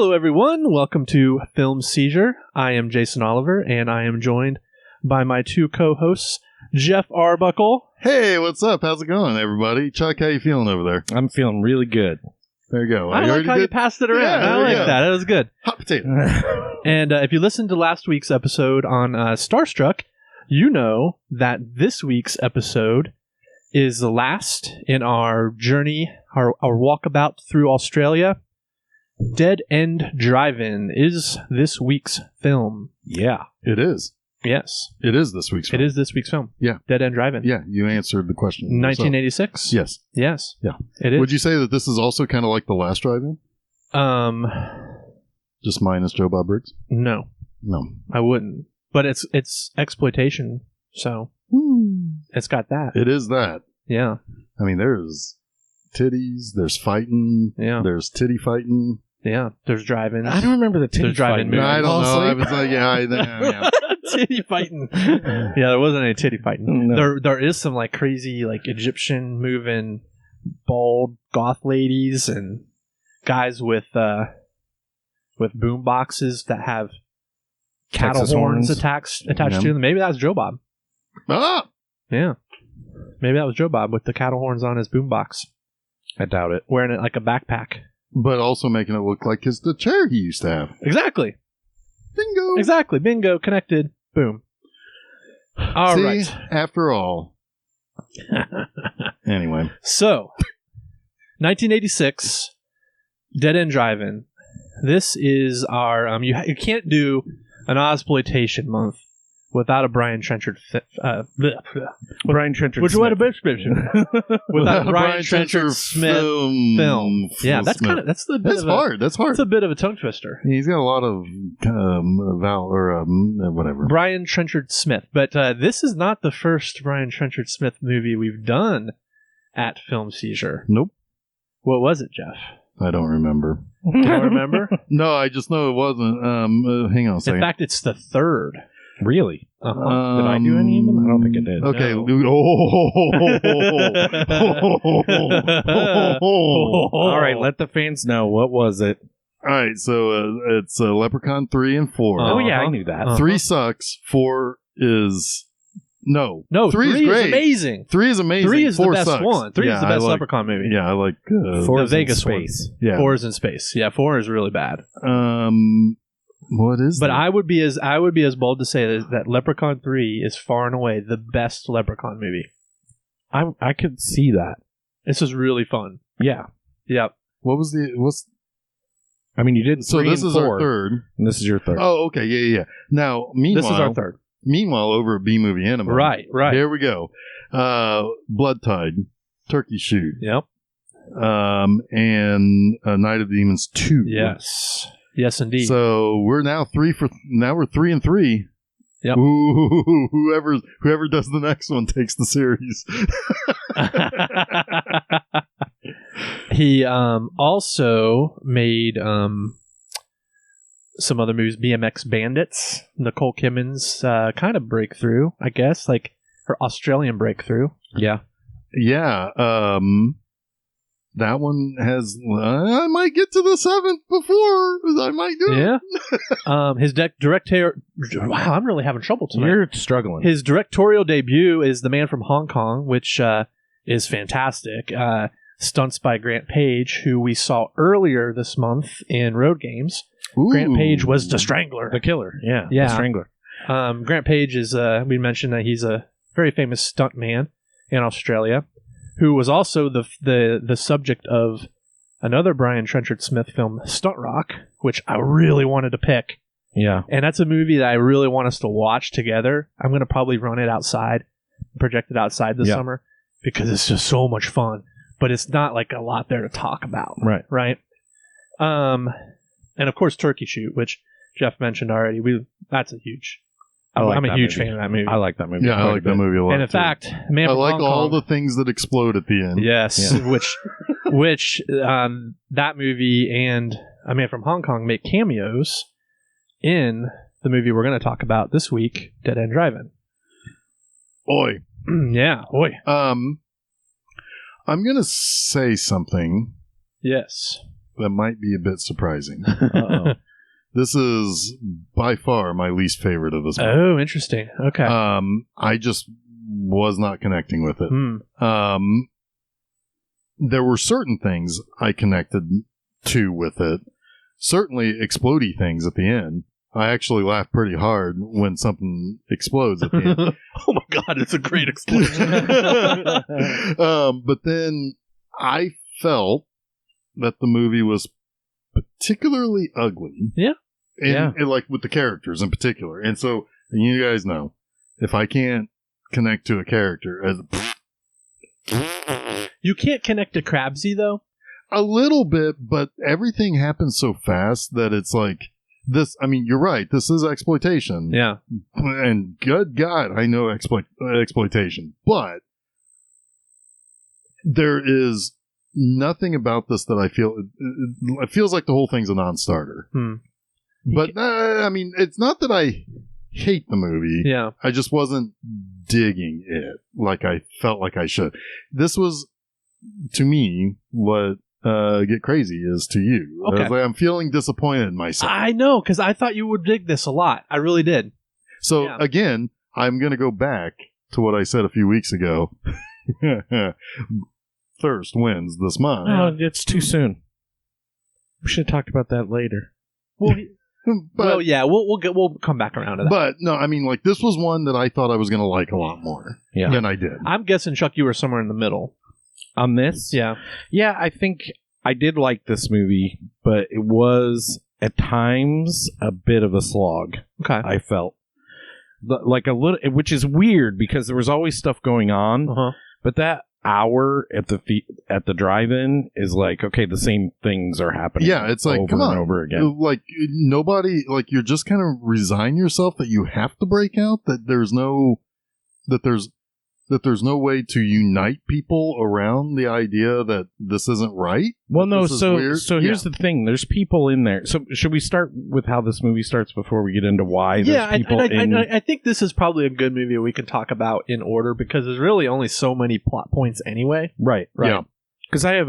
Hello, everyone. Welcome to Film Seizure. I am Jason Oliver, and I am joined by my two co-hosts, Jeff Arbuckle. Hey, what's up? How's it going, everybody? Chuck, how you feeling over there? I'm feeling really good. There you go. I like how you passed it around. Yeah, I like that. It was good. Hot potato. And if you listened to last week's episode on Starstruck, you know that this week's episode is the last in our journey, our walkabout through Australia. Dead End Drive-In is this week's film. Yeah. It is. Yes. It is this week's film. It is this week's film. Yeah. Dead End Drive-In. Yeah, you answered the question. 1986? Yes. Yes. Yeah. It is. Would you say that this is also kind of like the last drive-in? Just minus Joe Bob Briggs? No. No. I wouldn't. But it's exploitation, so it's got that. It is that. Yeah. I mean, there's titties, there's fighting, there's titty fighting. Yeah, there's driving. I don't remember the titty driving. No, I don't know. I was like, yeah. Titty fighting. Yeah, there wasn't any titty fighting. No. There is some like crazy like Egyptian moving bald goth ladies and guys with boom boxes that have cattle Texas horns horns. attached to them. Maybe that's Joe Bob. Ah! Yeah. Maybe that was Joe Bob with the cattle horns on his boombox. I doubt it. Wearing it like a backpack. But also making it look like the chair he used to have. Exactly. Bingo. Exactly. Bingo. Connected. Boom. All See, right. After all. Anyway. So, 1986, Dead End Drive-In. This is our... you can't do an Ozploitation month without a Brian Trenchard-Smith. Brian Trenchard-Smith. Which what a bitch without a Brian Trenchard-Smith film. Yeah, that's kind of that's the bit That's of hard. That's hard. It's a bit of a tongue twister. He's got a lot of whatever. Brian Trenchard-Smith, but this is not the first Brian Trenchard-Smith movie we've done at Film Seizure. Nope. What was it, Jeff? I don't remember. You don't remember? No, I just know it wasn't. Hang on a second. In fact, it's the third. Really? Uh-huh. Did I do any of them? I don't think I did. Okay. No. All right, let the fans know. What was it? All right, so it's Leprechaun 3 and 4. Oh, yeah, I knew that. 3 sucks. 4 is... No, 3 is great. amazing. 3 is amazing. 3 is the 4 best sucks. one. 3 is the best I like, Leprechaun movie. Yeah, I like 4 the is in Vegas space. Yeah. 4 is in space. Yeah, 4 is really bad. What is But that? I would be as bold to say that Leprechaun 3 is far and away the best Leprechaun movie. I could see that. This is really fun. Yeah. Yep. What's I mean, you did 3 so this and is 4. our third. And this is your third. Oh, okay, yeah. Now, meanwhile, This is our third. Meanwhile, over at B Movie Anime, Right. Here we go. Blood Tide, Turkey Shoot, Yep. and Night of Demons 2. Yes, indeed. So we're now 3 and 3. Yep. Ooh, whoever does the next one takes the series. He also made some other movies, BMX Bandits, Nicole Kidman's kind of breakthrough, I guess, like her Australian breakthrough. Yeah. Yeah. That one has... I might get to the 7th before I might do it. Yeah. His director... Wow, I'm really having trouble tonight. You're struggling. His directorial debut is The Man from Hong Kong, which is fantastic. Stunts by Grant Page, who we saw earlier this month in Road Games. Ooh. Grant Page was the Strangler. The killer. Yeah. Yeah. The Strangler. Grant Page is, we mentioned that he's a very famous stunt man in Australia, who was also the subject of another Brian Trenchard-Smith film, Stunt Rock, which I really wanted to pick. Yeah. And that's a movie that I really want us to watch together. I'm going to probably run it outside, project it outside this summer, because it's just so much fun. But it's not like a lot there to talk about. Right. And of course, Turkey Shoot, which Jeff mentioned already. That's a huge... I'm a huge fan of that movie. I like that movie. Yeah, I like that movie a lot. And in fact, Man I from like Hong all Kong, the things that explode at the end. Yes, which that movie and A Man from Hong Kong make cameos in the movie we're going to talk about this week, Dead End Drive-In. Oi. Yeah, oi. I'm going to say something. Yes. that might be a bit surprising. Uh-oh. This is by far my least favorite of this movie. Oh, interesting. Okay. I just was not connecting with it. There were certain things I connected to with it. Certainly explodey things at the end. I actually laughed pretty hard when something explodes at the end. Oh my god, it's a great explosion. But then I felt that the movie was particularly ugly. Yeah. And like with the characters in particular. And so, you guys know, if I can't connect to a character as You can't connect to Crabsy, though? a little bit, but everything happens so fast that it's like this. I mean, you're right. This is exploitation. Yeah. And good God, I know exploitation. But there is nothing about this that I feel... It feels like the whole thing's a non-starter. But, I mean, it's not that I hate the movie. Yeah. I just wasn't digging it like I felt like I should. This was, to me, what Get Crazy is to you. Okay. Like, I'm feeling disappointed in myself. I know, because I thought you would dig this a lot. I really did. So, again, I'm going to go back to what I said a few weeks ago. Thirst wins this month. Oh, it's too soon. We should have talked about that later. Well, yeah, we'll come back around to that. But no, I mean, like, this was one that I thought I was going to like a lot more than I did. I'm guessing, Chuck, you were somewhere in the middle on this. Yeah, I think I did like this movie, but it was at times a bit of a slog. Okay, I felt like a little, which is weird because there was always stuff going on, but that hour at the drive-in is like, okay, the same things are happening. Yeah, it's like, come on, and over again. Like, nobody, like, you're just kind of resign yourself that you have to break out, that there's no way to unite people around the idea that this isn't right. Well, no, so here's the thing. There's people in there. So should we start with how this movie starts before we get into why there's people in... I think this is probably a good movie we can talk about in order because there's really only so many plot points anyway. Right. Yeah. Because I have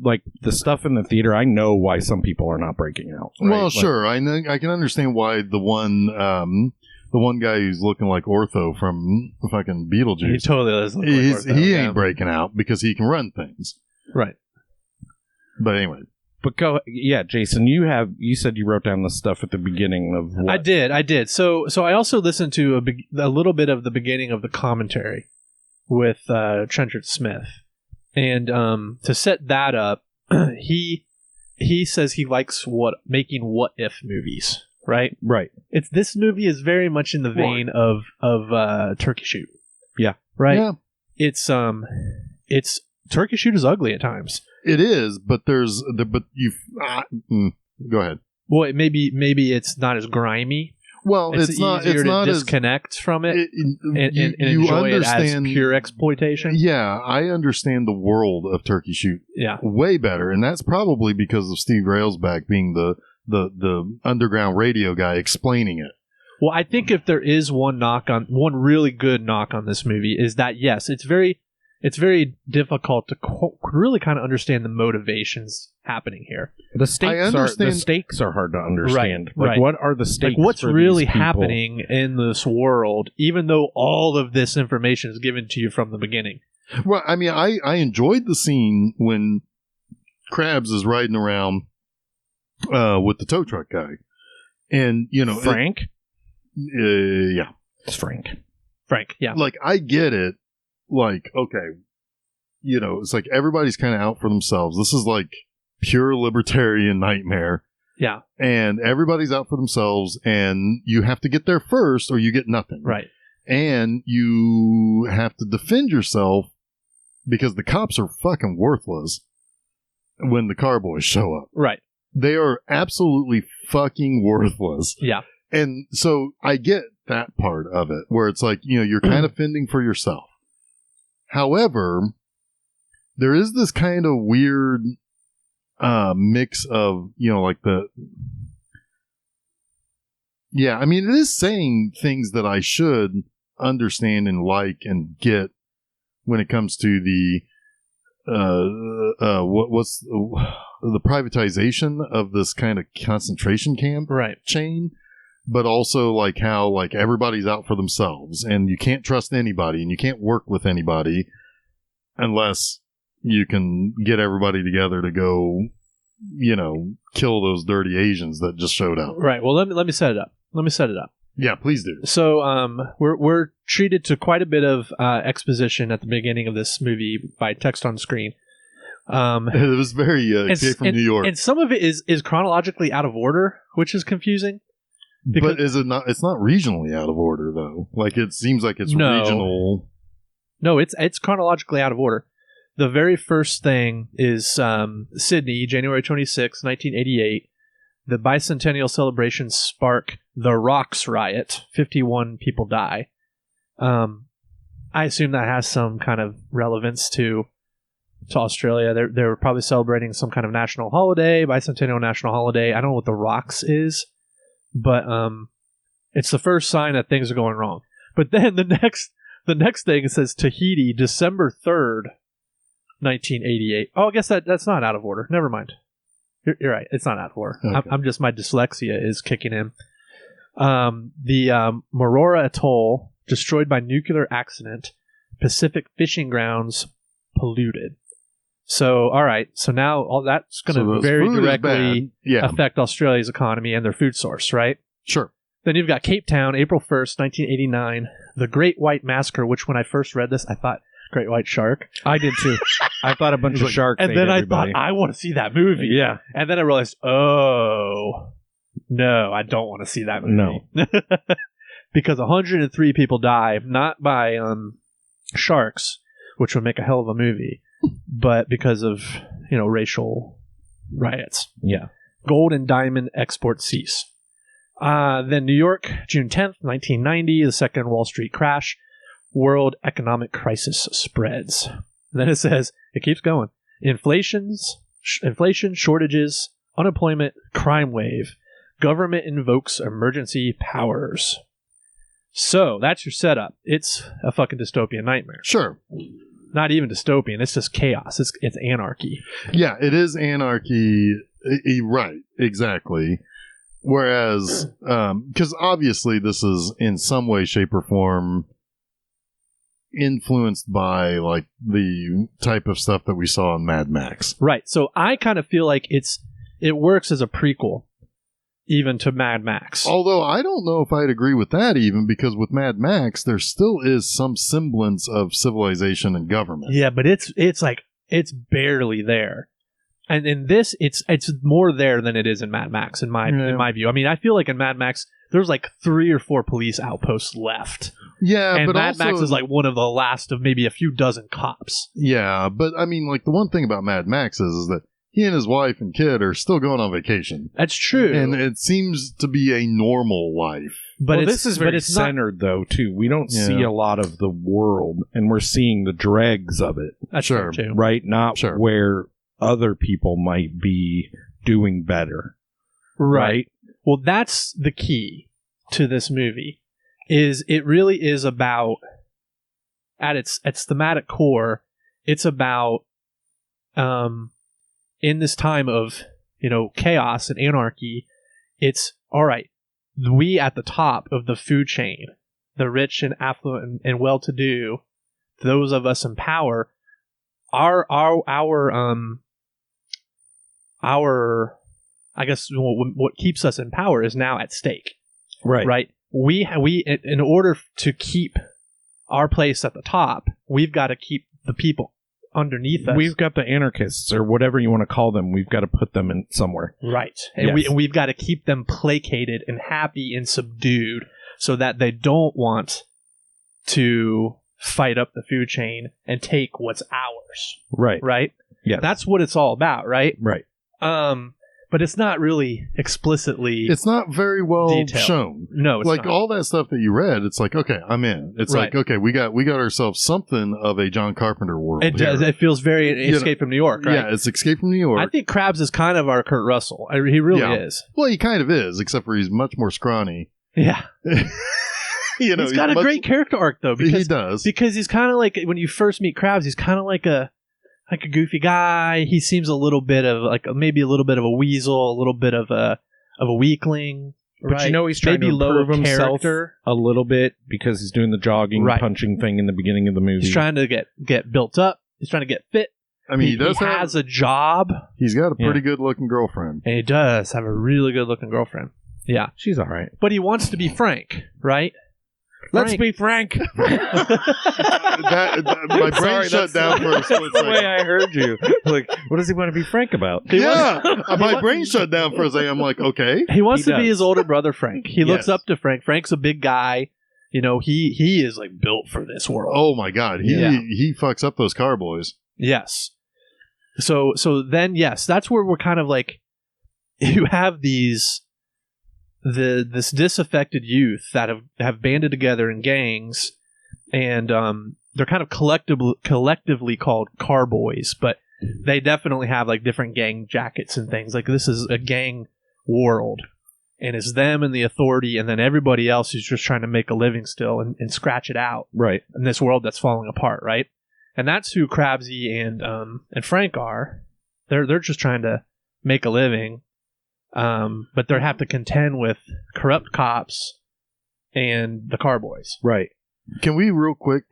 the stuff in the theater, I know why some people are not breaking out. Right? Well, sure. I can understand why the one guy who's looking like Ortho from fucking Beetlejuice. He totally does look like Ortho. He ain't breaking out because he can run things. Right. But anyway. But Jason, you said you wrote down the stuff at the beginning of what? I did. So I also listened to a little bit of the beginning of the commentary with Trenchard-Smith. And to set that up, he says he likes making what if movies. Right. This movie is very much in the vein of Turkey Shoot. Yeah. Right. Yeah. It's Turkey Shoot is ugly at times. It is, but go ahead. Well, maybe it's not as grimy. Well, it's easier to disconnect from it and enjoy it as pure exploitation. Yeah, I understand the world of Turkey Shoot. Yeah. Way better, and that's probably because of Steve Railsback being the underground radio guy explaining it. Well, I think if there is one really good knock on this movie is that yes, it's very difficult to really kind of understand the motivations happening here. The stakes are hard to understand. Right. What are the stakes? Like what's really happening in this world, even though all of this information is given to you from the beginning. Well, I mean, I enjoyed the scene when Krabs is riding around with the tow truck guy, and Frank. Yeah, it's Frank. Yeah, like I get it. Like, okay, it's like everybody's kind of out for themselves. This is like pure libertarian nightmare. Yeah, and everybody's out for themselves, and you have to get there first, or you get nothing. Right, and you have to defend yourself because the cops are fucking worthless when the car boys show up. Right. They are absolutely fucking worthless. Yeah. And so I get that part of it, where it's like, you're kind of fending for yourself. However, there is this kind of weird mix of, like yeah, I mean, it is saying things that I should understand and like and get when it comes to the what's the privatization of this kind of concentration camp chain, but also like how like everybody's out for themselves and you can't trust anybody and you can't work with anybody unless you can get everybody together to go, kill those dirty Asians that just showed up. Right. Well, let me set it up. Yeah, please do. So we're treated to quite a bit of exposition at the beginning of this movie by text on screen. It was very Escape from New York. And some of it is chronologically out of order, which is confusing. But is it not? It's not regionally out of order, though. Like, it seems like it's regional. No, it's chronologically out of order. The very first thing is Sydney, January 26, 1988. The bicentennial celebrations spark the Rocks riot. 51 people die. I assume that has some kind of relevance to Australia. They were probably celebrating some kind of national holiday, bicentennial national holiday. I don't know what the Rocks is, but it's the first sign that things are going wrong. But then the next thing says Tahiti, December 3rd, 1988. Oh, I guess that's not out of order. Never mind. You're right. It's not out of order. Okay. I'm just, my dyslexia is kicking in. The Marora Atoll, destroyed by nuclear accident. Pacific fishing grounds polluted. So, all right. So now all that's going to very directly affect Australia's economy and their food source, right? Sure. Then you've got Cape Town, April 1st, 1989. The Great White Massacre, which when I first read this, I thought, Great White Shark. I did too. I thought a bunch of sharks. And then I thought, I want to see that movie. Yeah. And then I realized, oh, no, I don't want to see that movie. No. Because 103 people die, not by sharks, which would make a hell of a movie, but because of, racial riots. Yeah. Gold and diamond exports cease. Then New York, June 10th, 1990, the second Wall Street crash. World economic crisis spreads. Then it says, it keeps going. Inflation, shortages, unemployment, crime wave. Government invokes emergency powers. So, that's your setup. It's a fucking dystopian nightmare. Sure. Not even dystopian. It's just chaos. It's anarchy. Yeah, it is anarchy. Right, exactly. Whereas, because obviously this is in some way, shape, or form influenced by like the type of stuff that we saw in Mad Max. Right. So I kind of feel like it works as a prequel even to Mad Max. Although I don't know if I'd agree with that even, because with Mad Max there still is some semblance of civilization and government. Yeah, but it's barely there. And in this it's more there than it is in Mad Max in my view. I mean, I feel like in Mad Max there's like 3 or 4 police outposts left. Yeah, and but Mad also, Max is like one of the last of maybe a few dozen cops. Yeah, but I mean, like the one thing about Mad Max is that he and his wife and kid are still going on vacation. That's true, and it seems to be a normal life. But this is very centered, though. Too, we don't see a lot of the world, and we're seeing the dregs of it. That's true, too. Right? Not where other people might be doing better. Right. Well, that's the key to this movie. Is it really is about, at its thematic core, it's about in this time of chaos and anarchy, it's all right. We at the top of the food chain, the rich and affluent and well-to-do, those of us in power, our I guess what keeps us in power is now at stake. Right. We in order to keep our place at the top, we've got to keep the people underneath us. We've got the anarchists or whatever you want to call them. We've got to put them in somewhere. Right. And we've got to keep them placated and happy and subdued so that they don't want to fight up the food chain and take what's ours. Right. Right? Yeah. That's what it's all about, right? Right. But it's not really explicitly. It's not very well detailed. Shown. No, it's like not. all that stuff that you read. It's like, okay, I'm in. It's like, okay, we got ourselves something of a John Carpenter world. It does. It feels very Escape from New York, right? Yeah, it's Escape from New York. I think Krabs is kind of our Kurt Russell. He really is. Well, he kind of is, except for he's much more scrawny. Yeah. He's got a great character arc though. Because, he does. Because he's kind of like when you first meet Krabs, he's kind of like a like a goofy guy. He seems a little bit of like maybe a little bit of a weasel, a little bit of a weakling. But right? you know he's trying maybe to improve himself character. a little bit because he's doing the jogging, punching thing in the beginning of the movie. He's trying to get built up. He's trying to get fit. I mean, he has a job. He's got a pretty good-looking girlfriend. And he does have a really good-looking girlfriend. Yeah. She's all right. But he wants to be Frank, right? Let's be Frank. My brain shut down for a split second. That's the way I heard you. Like, what does he want to be Frank about? My brain shut down for a second. I'm like, okay. He wants to be his older brother, Frank. He looks up to Frank. Frank's a big guy. You know, he is like built for this world. Oh my God. He fucks up those car boys. Yes. So then, yes, that's where we're kind of like, you have this disaffected youth that have banded together in gangs, and they're kind of collectively called car boys, but they definitely have like different gang jackets and things. Like, this is a gang world, and it's them and the authority, and then everybody else who's just trying to make a living still and scratch it out, right, in this world that's falling apart, right? And that's who Krabsy and Frank are. They're just trying to make a living. But they have to contend with corrupt cops and the car boys. Right. Can we real quick,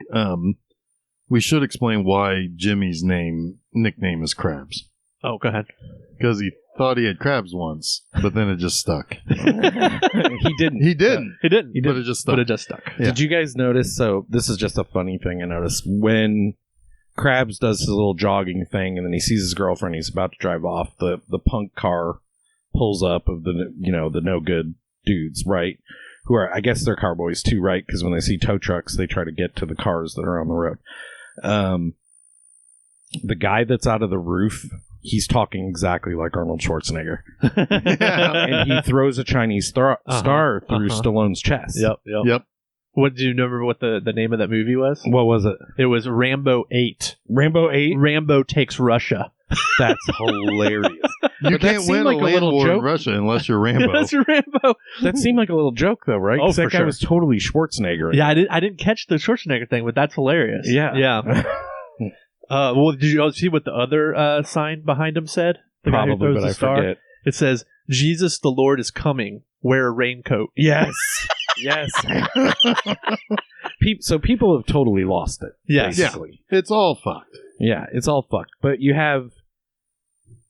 we should explain why Jimmy's nickname is Krabs. Oh, go ahead. Because he thought he had crabs once, but then it just stuck. He didn't. He didn't. But it just stuck. Yeah. Did you guys notice? So this is just a funny thing I noticed. When Krabs does his little jogging thing and then he sees his girlfriend, he's about to drive off, the punk car pulls up of the no good dudes, right? Who are, I guess they're car boys too, right? Because when they see tow trucks, they try to get to the cars that are on the road. The guy that's out of the roof, he's talking exactly like Arnold Schwarzenegger. And he throws a Chinese star through Stallone's chest. Yep. What do you remember what the name of that movie was? What was it? It was Rambo 8. Rambo 8? Rambo Takes Russia. That's hilarious. You can't win like a land war in Russia unless you're Rambo. Unless you're Rambo. That seemed like a little joke, though, right? Oh, that guy was totally Schwarzenegger. Yeah, I didn't catch the Schwarzenegger thing, but that's hilarious. Yeah. Well, did you see what the other sign behind him said? The Probably, guy who throws but the star? forget. It says, "Jesus the Lord is coming. Wear a raincoat." Yes. Yes. So people have totally lost it. Yes. Basically. Yeah. It's all fucked. Yeah, it's all fucked. But you have,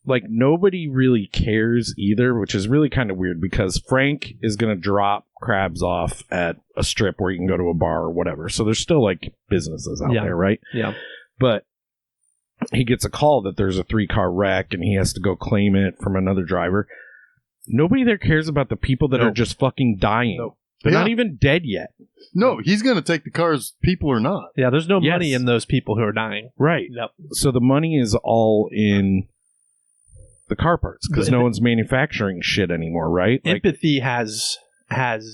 like, nobody really cares either, which is really kind of weird because Frank is going to drop Krabs off at a strip where you can go to a bar or whatever. So there's still, like, businesses out there, right? Yeah. But he gets a call that there's a 3-car wreck and he has to go claim it from another driver. Nobody there cares about the people that are just fucking dying. Nope. They're not even dead yet. No, he's going to take the cars, people or not. Yeah, there's no money in those people who are dying. Right. Yep. So the money is all in the car parts because no one's manufacturing shit anymore, right? Empathy has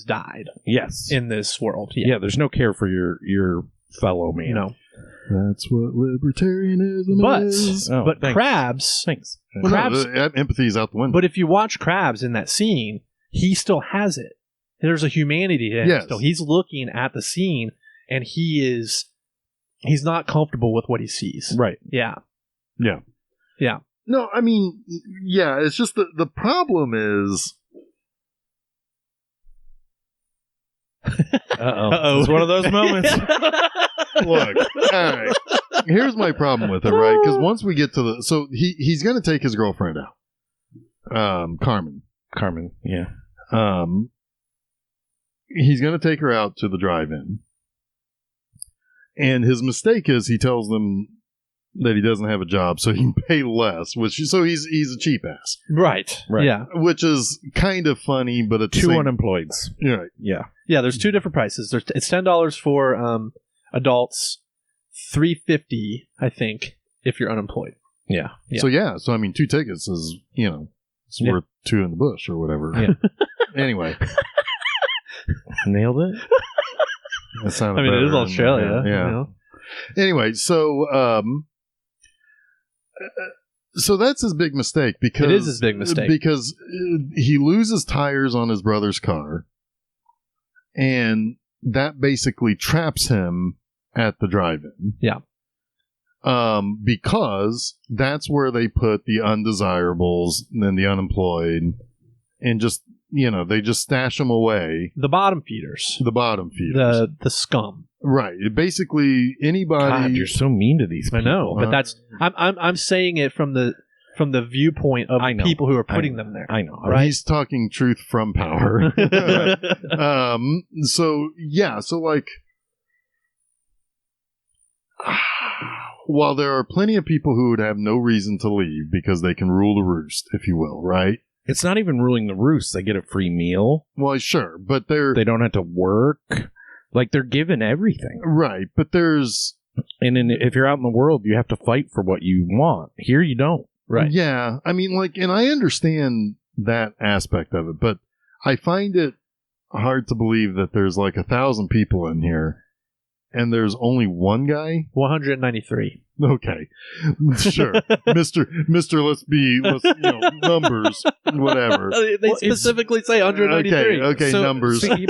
died. Yes. In this world. Yeah, there's no care for your fellow man. No. That's what libertarianism is. But Krabs... Thanks. Well, Krabs, empathy is out the window. But if you watch Krabs in that scene, he still has it. There's a humanity to him still. He's looking at the scene, and he's not comfortable with what he sees. Right. Yeah. Yeah. Yeah. No, I mean, yeah, it's just the problem is... Uh-oh. It's one of those moments. Look, all right. Here's my problem with it, right? Because once we get to the... So he's going to take his girlfriend out. Carmen, yeah. He's going to take her out to the drive-in. And his mistake is he tells them that he doesn't have a job, so he can pay less. So he's a cheap ass. Right. Yeah. Which is kind of funny, but it's two unemployeds. Right. Yeah. Yeah, there's two different prices. It's $10 for adults, $3.50, I think, if you're unemployed. Yeah. So I mean, 2 tickets is, it's worth 2 in the bush or whatever. Yeah. Anyway. Nailed it. That sounded it is better Australia. Yeah. Anyway, so that's his big mistake because it is his big mistake because he loses tires on his brother's car, and that basically traps him at the drive-in. Yeah. because that's where they put the undesirables and then the unemployed, and just, they just stash them away. The bottom feeders. The scum. Right. Basically, anybody. God, you're so mean to these people. I know, but that's I'm saying it from the viewpoint of people who are putting them there. I know. Right? He's talking truth from power. So like, while there are plenty of people who would have no reason to leave because they can rule the roost, if you will, right? It's not even ruling the roost. They get a free meal. Well, sure, but they don't have to work. Like, they're given everything. Right, but there's... And if you're out in the world, you have to fight for what you want. Here, you don't. Right. Yeah, I mean, like, and I understand that aspect of it, but I find it hard to believe that there's like 1,000 people in here and there's only one guy? 193. Okay. Sure. Mr. Let's numbers, whatever. They specifically say 193. Okay, so, numbers. But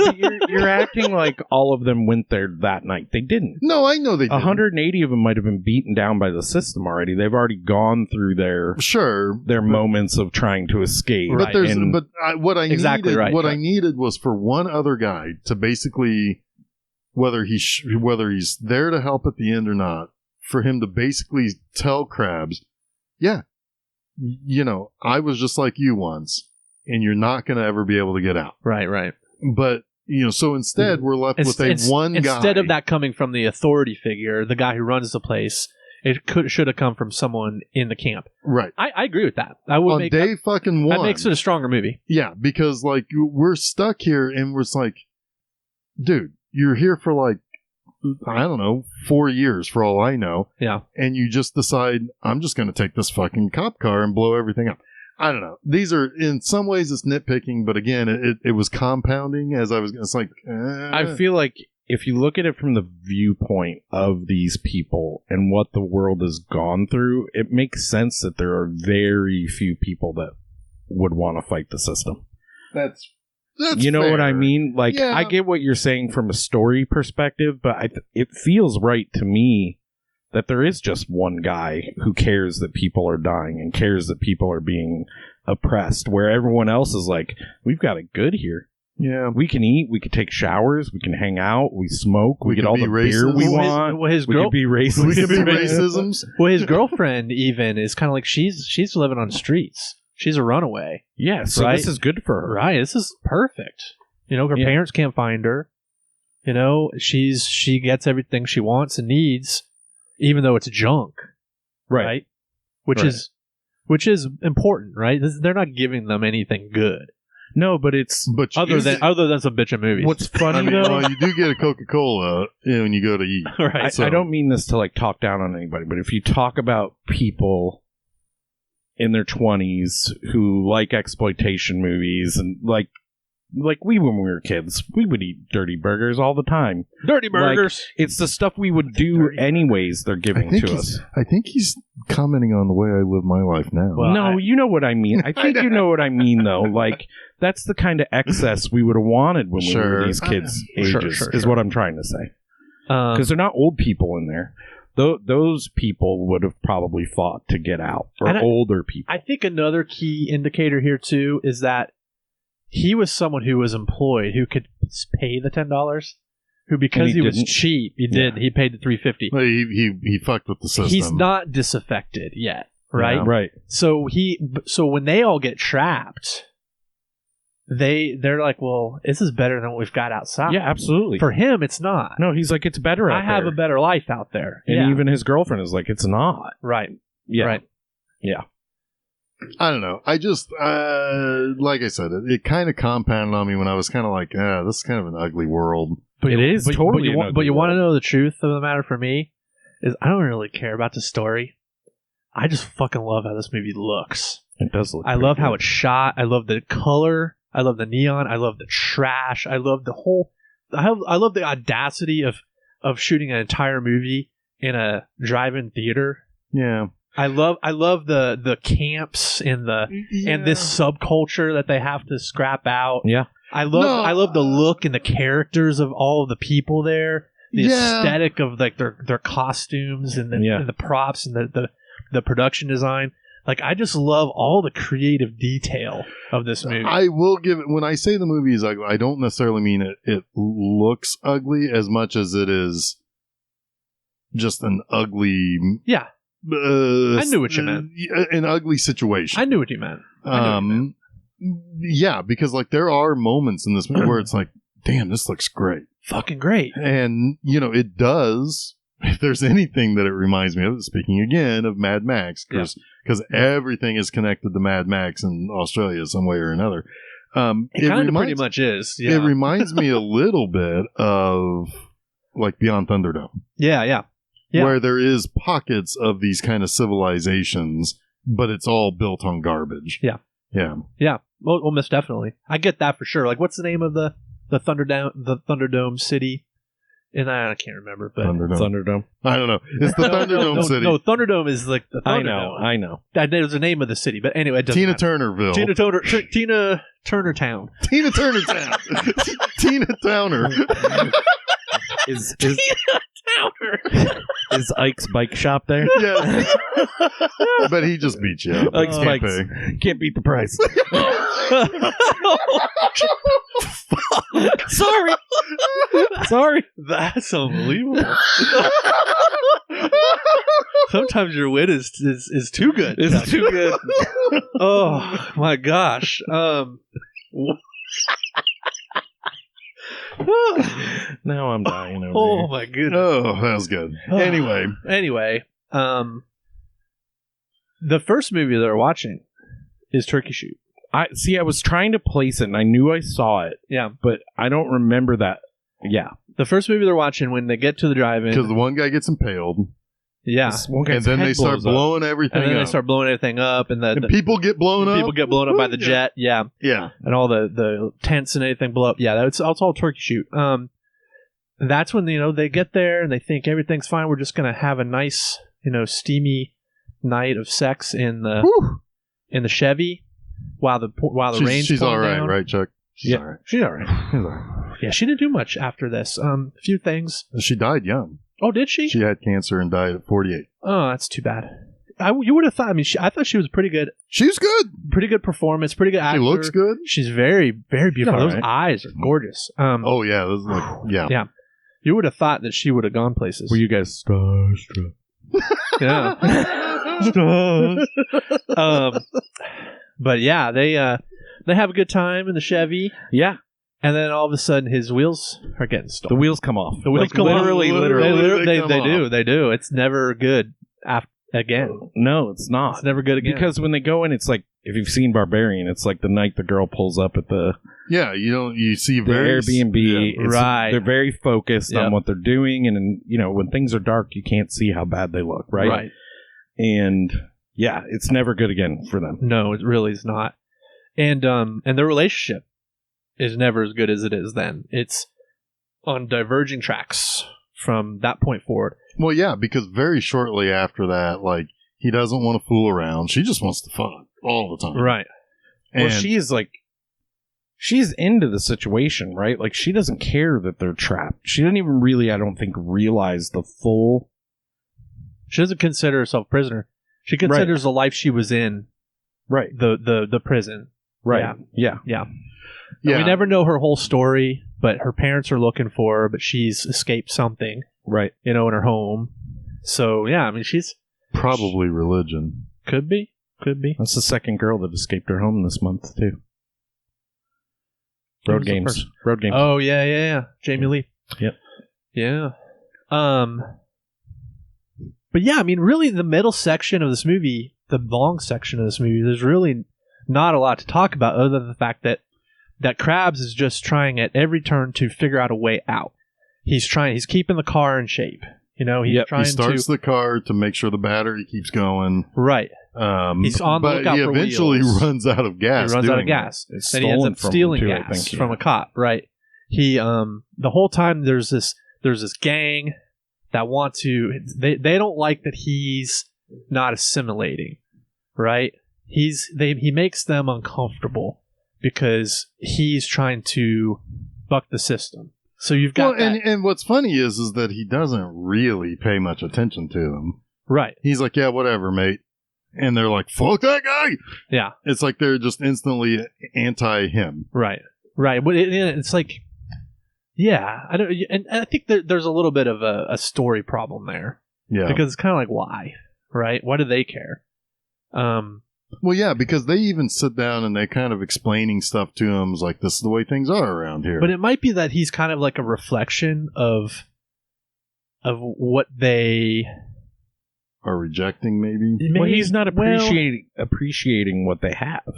you're acting like all of them went there that night. They didn't. No, I know they didn't. 180 of them might have been beaten down by the system already. They've already gone through their moments of trying to escape. But what I needed was for one other guy to basically, whether he's there to help at the end or not, for him to basically tell Krabs, yeah, I was just like you once, and you're not going to ever be able to get out. Right. But, so instead, we're left with one guy. Instead of that coming from the authority figure, the guy who runs the place, it should have come from someone in the camp. Right. I agree with that. I would on day fucking one. That makes it a stronger movie. Yeah, because, like, we're stuck here, and we're like, dude, you're here for, like, I don't know, 4 years for all I know. Yeah. And you just decide, I'm just going to take this fucking cop car and blow everything up. I don't know. These are, in some ways, it's nitpicking, but again, it was compounding as I was, it's like, I feel like if you look at it from the viewpoint of these people and what the world has gone through, it makes sense that there are very few people that would want to fight the system. That's you know fair. What I mean? Like, yeah. I get what you're saying from a story perspective, but it feels right to me that there is just one guy who cares that people are dying and cares that people are being oppressed, where everyone else is like, we've got it good here. Yeah. We can eat, we can take showers, we can hang out, we smoke, we get all the beer we want. We can be racist. We can be racisms. Well, his girlfriend even is kind of like, she's living on the streets. She's a runaway. Yeah, so right? This is good for her. Right, this is perfect. Her parents can't find her. She gets everything she wants and needs, even though it's junk. Right? Which is important, right? They're not giving them anything good. No, but it's other than some bitchin' movies. What's funny though, well, you do get a Coca-Cola when you go to eat. Right. I don't mean this to like talk down on anybody, but if you talk about people in their 20s who like exploitation movies and like we when we were kids, we would eat dirty burgers all the time. Dirty burgers. Like, it's the stuff we would do anyways. They're giving to us. I think he's commenting on the way I live my life now. Well, no, you know what I mean. I think you know what I mean, though. Like, that's the kind of excess we would have wanted when we were these kids' ages, is what I'm trying to say. Because they're not old people in there. Those people would have probably fought to get out, or older people. I think another key indicator here, too, is that he was someone who was employed who could pay the $10. Who, because he was cheap, he paid the $3.50. Well, he fucked with the system. He's not disaffected yet, right? Yeah. Right. So when they all get trapped, they're like, well, this is better than what we've got outside. Yeah, absolutely. For him, it's not. No, he's like, it's better out there. I have a better life out there. And even his girlfriend is like, it's not. Right. Yeah. Right. Yeah. I don't know. I just, like I said, it kind of compounded on me when I was kind of like, this is kind of an ugly world. But it is totally an ugly But you world. want to know the truth of the matter for me? Is I don't really care about the story. I just fucking love how this movie looks. It does look I love how it's shot. I love the color. I love the neon. I love the trash. I love the whole... I love the audacity of shooting an entire movie in a drive-in theater. Yeah. I love the camps and this subculture that they have to scrap out. Yeah. I love the look and the characters of all of the people there. the aesthetic of like their costumes and the props and the production design. Like, I just love all the creative detail of this movie. I will give it, when I say the movie is ugly, I don't necessarily mean it looks ugly as much as it is just an ugly. Yeah. I knew what you meant. An ugly situation. I knew what you meant. Yeah, because like there are moments in this movie where it's like, damn, this looks great. Fucking great. And, it does. If there's anything that it reminds me of, speaking again of Mad Max, because everything is connected to Mad Max in Australia some way or another. It kind of pretty much is. Yeah. It reminds me a little bit of like Beyond Thunderdome. Yeah. Where there is pockets of these kind of civilizations, but it's all built on garbage. Yeah. Well, most definitely. I get that for sure. Like, what's the name of the Thunderdome city? And I can't remember, but Thunderdome. I don't know. It's the Thunderdome city. No, Thunderdome is like the Thunderdome. I know. That was the name of the city, but anyway, it doesn't matter. Turnerville. Tina Turner Town. Tina Turner Town. Tina Towner. Is Tina Towner. Is Ike's bike shop there? Yeah. But he just beat you up. Ike's bikes. Can't beat the price. Sorry. That's unbelievable. Sometimes your wit is too good. It's too good. Oh my gosh. Now I'm dying over Oh my goodness. Oh, that was good. Anyway, the first movie that we're watching is Turkey Shoot. I was trying to place it, and I knew I saw it. Yeah, but I don't remember that. Yeah, the first movie they're watching when they get to the drive-in, because the one guy gets impaled. Yeah, and then they start blowing everything up. And then they start blowing everything up, and the people get blown up. People get blown up by the jet. Yeah, and all the tents and everything blow up. Yeah, it's all Turkey Shoot. That's when they get there and they think everything's fine. We're just gonna have a nice steamy night of sex in the Chevy while the rain's she's all right, down. Right, Chuck? She's all right. She's all right. Yeah, she didn't do much after this. A few things. She died young. Oh, did she? She had cancer and died at 48. Oh, that's too bad. You would have thought. I mean, I thought she was pretty good. She's good. Pretty good performance. Pretty good actor. She looks good. She's very, very beautiful. Those eyes are gorgeous. Oh yeah, those yeah. You would have thought that she would have gone places. Were you guys starstruck? Yeah. But yeah, they have a good time in the Chevy. Yeah. And then all of a sudden, his wheels are getting stolen. The wheels come off. The wheels come literally, off. Literally. They do. It's never good again. No, it's not. It's never good again. Because when they go in, it's like, if you've seen Barbarian, it's like the night the girl pulls up at the... Yeah, you see the very... Airbnb. Yeah, right. They're very focused on what they're doing. And, when things are dark, you can't see how bad they look, right? Right. And, yeah, it's never good again for them. No, it really is not. And their relationship is never as good as it is then. It's on diverging tracks from that point forward. Well, yeah, because very shortly after that, like, he doesn't want to fool around. She just wants to fuck all the time. Right. And she's into the situation, right? Like, she doesn't care that they're trapped. She doesn't even really, I don't think, realize the full... She doesn't consider herself a prisoner. She considers the life she was in, right? The prison, right? Yeah. We never know her whole story, but her parents are looking for her, but she's escaped something, right? In her home. So yeah, I mean, she's probably religion. Could be. That's the second girl that escaped her home this month too. Road Games. Oh yeah. Jamie Lee. Yep. Yeah. But yeah, I mean, really, the middle section of this movie, the long section of this movie, there's really not a lot to talk about other than the fact that Krabs is just trying at every turn to figure out a way out. He's keeping the car in shape. He starts the car to make sure the battery keeps going. Right. He's on the lookout for wheels. He eventually runs out of gas. Then he ends up stealing gas from a cop. Right. He the whole time there's this gang that want to they don't like that he's not assimilating, right? He makes them uncomfortable because he's trying to buck the system. So you've got and what's funny is that he doesn't really pay much attention to them. Right. He's like, yeah, whatever, mate. And they're like, fuck that guy. Yeah. It's like they're just instantly anti him. Right. Right. But it's like, yeah, I don't, and I think there's a little bit of a story problem there. Yeah. Because it's kind of like, why? Right? Why do they care? Well, yeah, because they even sit down and they kind of explaining stuff to him, like, this is the way things are around here. But it might be that he's kind of like a reflection of what they are rejecting, maybe. Well, he's not appreciating what they have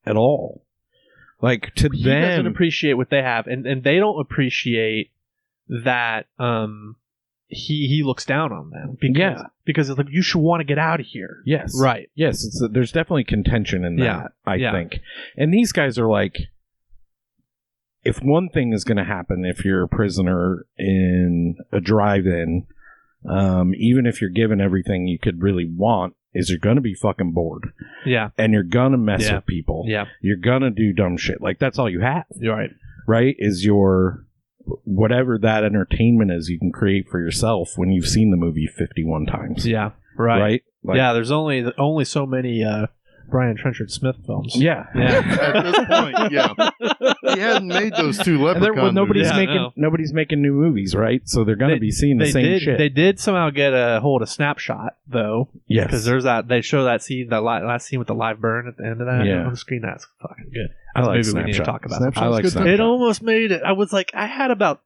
at all. Like, to he them, doesn't appreciate what they have, and they don't appreciate that. He looks down on them because it's like, you should want to get out of here. Yes. Right. Yes, there's definitely contention in that, I think. And these guys are like, if one thing is going to happen if you're a prisoner in a drive-in, even if you're given everything you could really want, is you're going to be fucking bored. Yeah. And you're going to mess with people. Yeah. You're going to do dumb shit. Like, that's all you have. You're right. Right? Is your... whatever that entertainment is you can create for yourself when you've seen the movie 51 times. Yeah, right. Right? Like, yeah, there's only so many Brian Trenchard-Smith films. Yeah. At this point, he hadn't made those two Leprechaun nobody's movies. nobody's making new movies, right? So they're going to be seeing the same shit. They did somehow get a hold of Snapshot, though. Yes. Because there's that, they show that scene, that last scene with the live burn at the end of that on the screen. That's fucking good. That's I like a movie we need to Snapshot. talk about. Snapshot's I like good Snapshot. It almost made it. I was like, I had about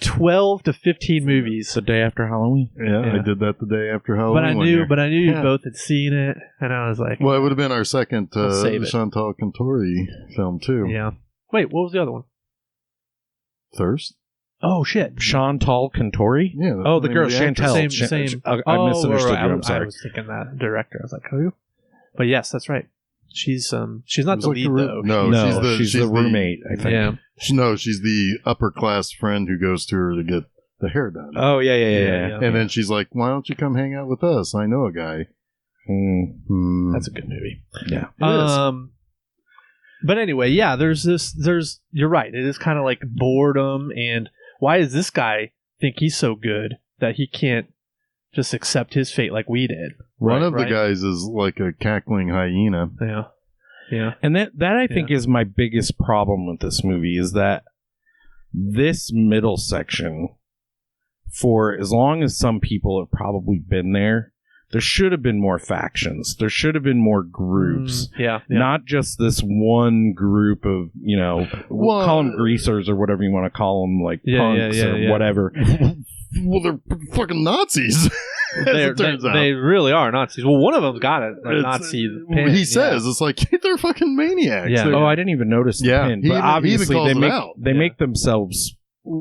12 to 15 movies. The day after Halloween. Yeah, I did that the day after Halloween. But I knew you both had seen it, and I was like, well, it would have been our second save it. Chantal Contori film too. Yeah. Wait, what was the other one? Thirst. Oh shit, Chantal Contori? Yeah. Oh, the girl Chantal. Same. I misunderstood you. I'm sorry. I was thinking that director. I was like, who? But yes, that's right. She's not the like lead though. No, she's the roommate. I think. Yeah. No, she's the upper class friend who goes to her to get the hair done. Oh yeah. And then she's like, "Why don't you come hang out with us? I know a guy." That's a good movie. Yeah. It is. But anyway, yeah. There's you're right. It is kind of like boredom, and why does this guy think he's so good that he can't just accept his fate like we did? One of the guys is like a cackling hyena. Yeah. Yeah. And that I think is my biggest problem with this movie is that this middle section, for as long as some people have probably been there should have been more factions. There should have been more groups. Not just this one group of, we'll call them greasers or whatever you want to call them, like punks or whatever. Well, they're fucking Nazis. They really are Nazis. Well, one of them's got a Nazi pin. He says it's like they're fucking maniacs. Yeah. Oh, I didn't even notice the pin. But obviously they make themselves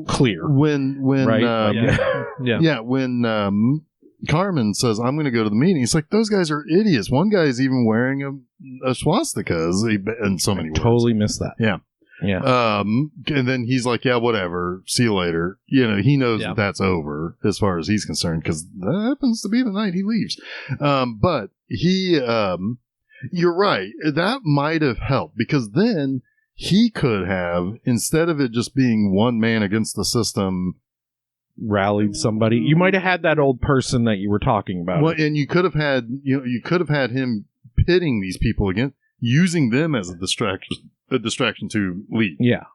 clear. When right? When Carmen says, "I'm going to go to the meeting," he's like, "Those guys are idiots." One guy's even wearing a swastika in so many words. Totally missed that. Yeah. Yeah. And then he's like, "Yeah, whatever. See you later." He knows that's over as far as he's concerned because that happens to be the night he leaves. But he, you're right. That might have helped because then he could have, instead of it just being one man against the system, rallied somebody. You might have had that old person that you were talking about. Well, and you could have had, you could have had him pitting these people against, using them as a distraction to lead. Yeah.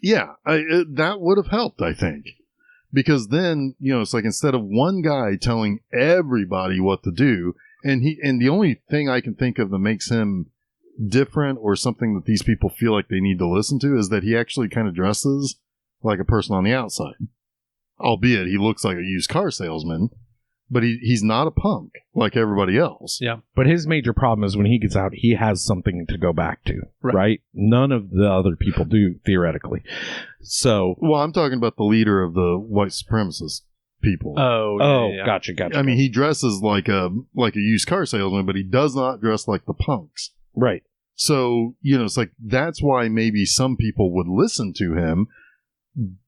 That would have helped, I think. Because then, it's like instead of one guy telling everybody what to do, and the only thing I can think of that makes him different or something that these people feel like they need to listen to is that he actually kind of dresses like a person on the outside. Albeit he looks like a used car salesman. But he's not a punk like everybody else. Yeah. But his major problem is when he gets out, he has something to go back to, right? None of the other people do, theoretically. So... Well, I'm talking about the leader of the white supremacist people. Gotcha. I mean, he dresses like a used car salesman, but he does not dress like the punks. Right. So, it's like, that's why maybe some people would listen to him,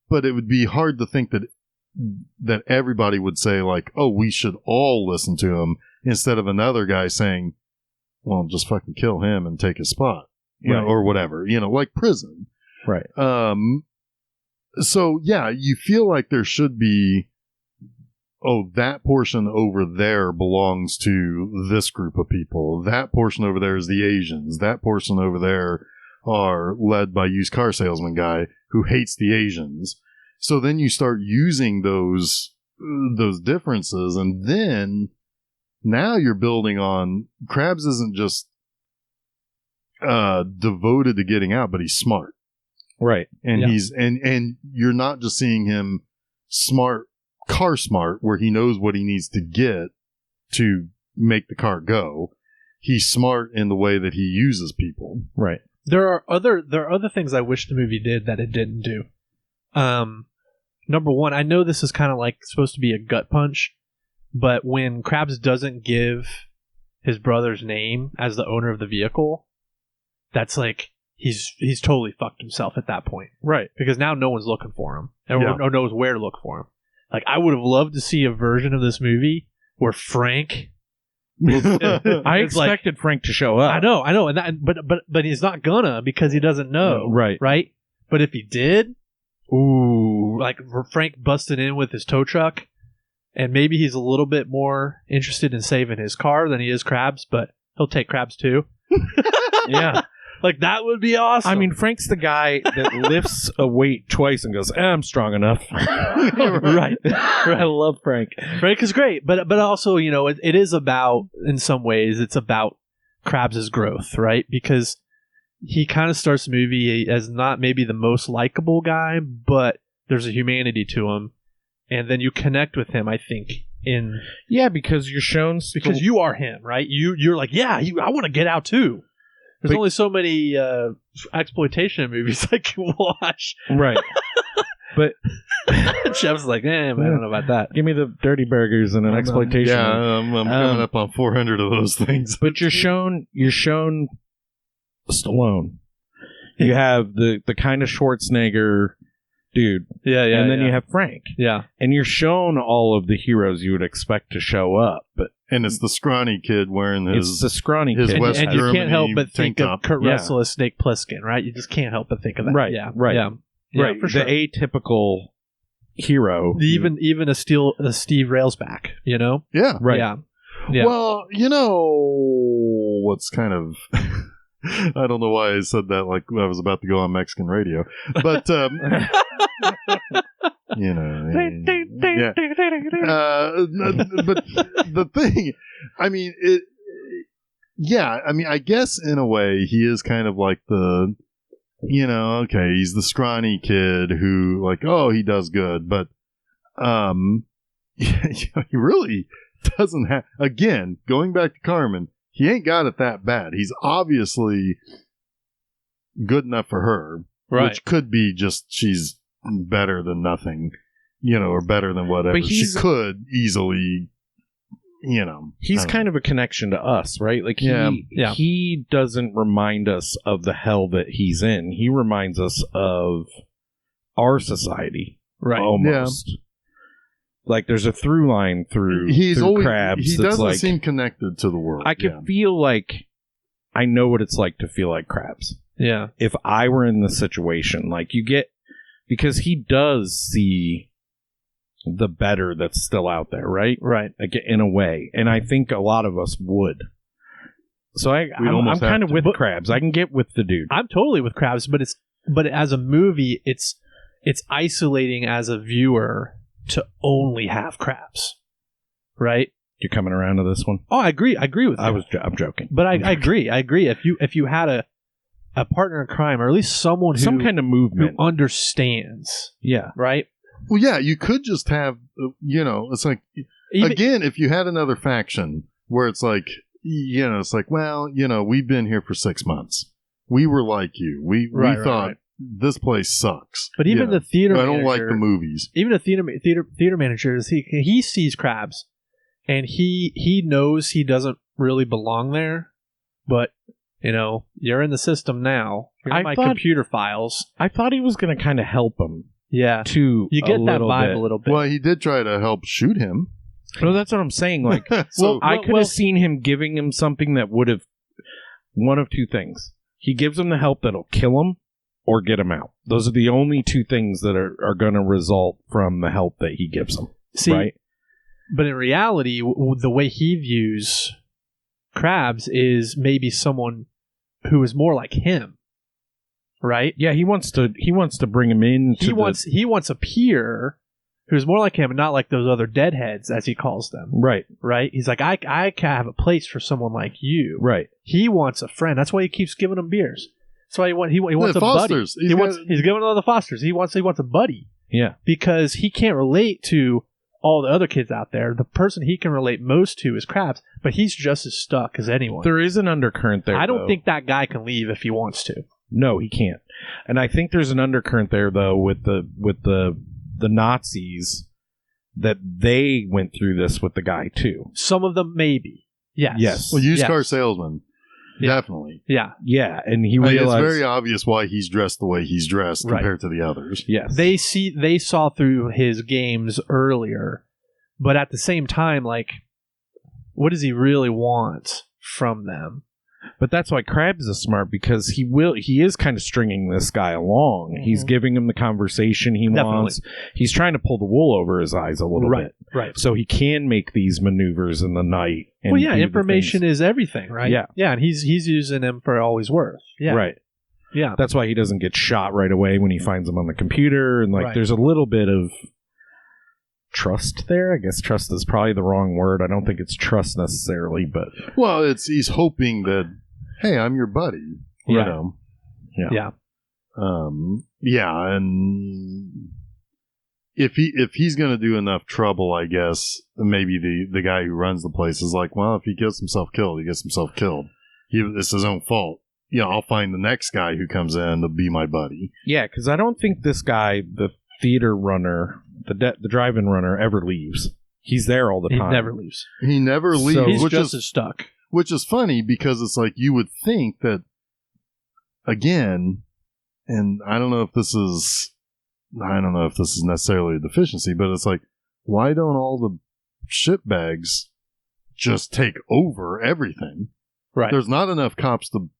but it would be hard to think that everybody would say like, oh, we should all listen to him, instead of another guy saying, well, just fucking kill him and take his spot, or whatever, like prison. Right. So yeah, you feel like there should be, that portion over there belongs to this group of people. That portion over there is the Asians. That portion over there are led by used car salesman guy who hates the Asians. So then you start using those differences, and then now you're building on Krabs isn't just devoted to getting out, but he's smart. Right. And he's and you're not just seeing him car smart, where he knows what he needs to get to make the car go. He's smart in the way that he uses people. Right. There are other things I wish the movie did that it didn't do. Number one, I know this is kind of like supposed to be a gut punch, but when Krabs doesn't give his brother's name as the owner of the vehicle, that's like he's totally fucked himself at that point. Right. Because now no one's looking for him or knows where to look for him. Like, I would have loved to see a version of this movie where Frank... I expected Frank to show up. I know, and but he's not gonna, because he doesn't know. No, right. But if he did, like Frank busted in with his tow truck, and maybe he's a little bit more interested in saving his car than he is Krabs, but he'll take Krabs too. Yeah. Like, that would be awesome. I mean, Frank's the guy that lifts a weight twice and goes, I'm strong enough. Right. I love Frank. Frank is great, but also, it is about, in some ways, it's about Krabs' growth, right? Because he kind of starts the movie as not maybe the most likable guy, but there's a humanity to him, and then you connect with him, I think, because you're shown... Because you are him, right? You're like, I want to get out too. There's only so many exploitation movies I can watch. Right. But Chef's like, I don't know about that. Give me the dirty burgers and an exploitation. Yeah, I'm coming up on 400 of those things. But you're shown Stallone. You have the kind of Schwarzenegger dude. Yeah. And then you have Frank. Yeah. And you're shown all of the heroes you would expect to show up. And it's the scrawny kid wearing his scrawny kid. West and you Germany can't help but think tank of Kurt Russell as Snake Plissken, right? You just can't help but think of that. Right. Yeah. Right. Yeah. Right. For sure. The atypical hero. Even a Steve Railsback, Yeah. Right. Yeah. Well, what's kind of... I don't know why I said that like I was about to go on Mexican radio. But, yeah. But the thing, I mean, I guess in a way he is kind of like the, he's the scrawny kid who like, he does good, but he really doesn't have, again, going back to Carmen, he ain't got it that bad. He's obviously good enough for her, right? Which could be just she's better than nothing, or better than whatever. But she could easily, He's kind of a connection to us, right? Like he doesn't remind us of the hell that he's in. He reminds us of our society, right? Almost. Yeah. Like there's a through line through Krabs. He doesn't seem connected to the world. I can feel like I know what it's like to feel like Krabs. Yeah. If I were in the situation, like because he does see the better that's still out there, right? Right. Like in a way. And I think a lot of us would. So I'm kind of with Krabs. I can get with the dude. I'm totally with Krabs, but as a movie, it's isolating as a viewer to only have Krabs, right? You're coming around to this one? Oh, I agree with you. I'm joking. But I agree. If you had a partner in crime, or at least someone who... Some kind of movement. Who understands. Yeah. Right? Well, yeah, you could just have, it's like, again, if you had another faction where it's like, it's like, well, we've been here for 6 months. We were like you. We thought... This place sucks. But even the theater manager... I don't like the movies. Even the theater manager, he sees Krabs, and he knows he doesn't really belong there, but, you're in the system now. You're in my computer files. I thought he was going to kind of help him. Yeah. You get that vibe a little bit. Well, he did try to help shoot him. No, that's what I'm saying. Like, I could have seen him giving him something that would have... One of two things. He gives him the help that'll kill him, or get him out. Those are the only two things that are going to result from the help that he gives them. See, right? But in reality, the way he views Krabs is maybe someone who is more like him, right? Yeah, he wants to bring him in. He wants a peer who's more like him and not like those other deadheads, as he calls them. Right. Right? He's like, I can have a place for someone like you. Right. He wants a friend. That's why he keeps giving them beers. That's why he wants a Fosters. buddy. He's giving all the Fosters. He wants a buddy. Yeah. Because he can't relate to all the other kids out there. The person he can relate most to is Krabs, but he's just as stuck as anyone. There is an undercurrent there. I don't think that guy can leave if he wants to. No, he can't. And I think there's an undercurrent there though with the Nazis, that they went through this with the guy too. Some of them maybe. Yes. Well, used car salesman. Yeah. Definitely. Yeah. Yeah, and he realized it's very obvious why he's dressed the way he's dressed compared to the others. Yes. They saw through his games earlier, but at the same time, like, what does he really want from them? But that's why Krabs is smart, because he is kind of stringing this guy along. Mm-hmm. He's giving him the conversation he wants. He's trying to pull the wool over his eyes a little bit. Right. So he can make these maneuvers in the night. And information is everything, right? Yeah. Yeah, and he's using them for all he's worth. Yeah. Right. Yeah. That's why he doesn't get shot right away when he finds them on the computer. And there's a little bit of trust there. I guess trust is probably the wrong word. I don't think it's trust necessarily, but he's hoping that, hey, I'm your buddy, you know. Yeah. And if he's going to do enough trouble, I guess maybe the guy who runs the place is like, well, if he gets himself killed, he gets himself killed. It's his own fault. I'll find the next guy who comes in to be my buddy. Yeah, because I don't think this guy, the theater runner, the drive-in runner, ever leaves. He's there all the time. He never leaves. He never leaves. So he's just as stuck. Which is funny, because it's like you would think that, again, and I don't know if this is necessarily a deficiency, but it's like, why don't all the shitbags just take over everything? Right. There's not enough cops to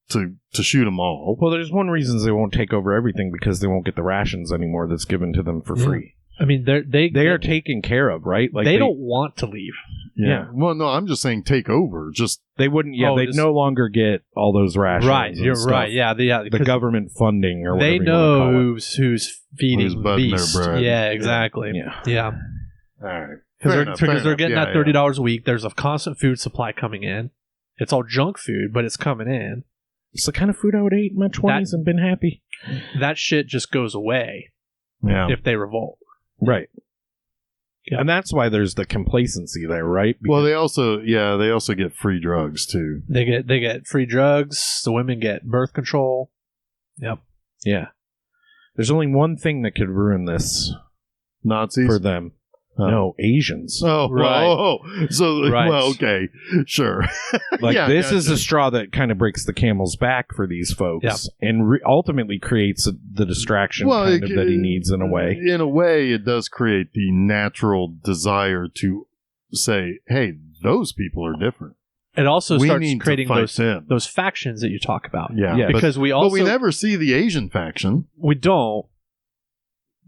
shoot them all. Well, there's one reason they won't take over everything, because they won't get the rations anymore that's given to them for free. I mean, they are taken care of, right? Like they don't want to leave. Yeah. Well, no, I'm just saying take over. Just they wouldn't. Yeah, they'd no longer get all those rations. Right. You're stuff. Right. Yeah. The government funding or whatever. They know who's feeding the beast. Their bread. Yeah. Exactly. Yeah. All right. Because they're getting that $30 a week. There's a constant food supply coming in. It's all junk food, but it's coming in. It's the kind of food I would eat in my 20s and been happy. That shit just goes away. Yeah. If they revolt. Right. Yeah. And that's why there's the complacency there, right? Because they also get free drugs too. They get free drugs. The women get birth control. Yep. Yeah. There's only one thing that could ruin this. Nazis for them. No, Asians. Oh, right. Well, okay, sure. This is a straw that kind of breaks the camel's back for these folks, and ultimately creates the distraction that he needs in a way. In a way, it does create the natural desire to say, "Hey, those people are different." It also starts creating those factions that you talk about. Yeah. Because we never see the Asian faction. We don't.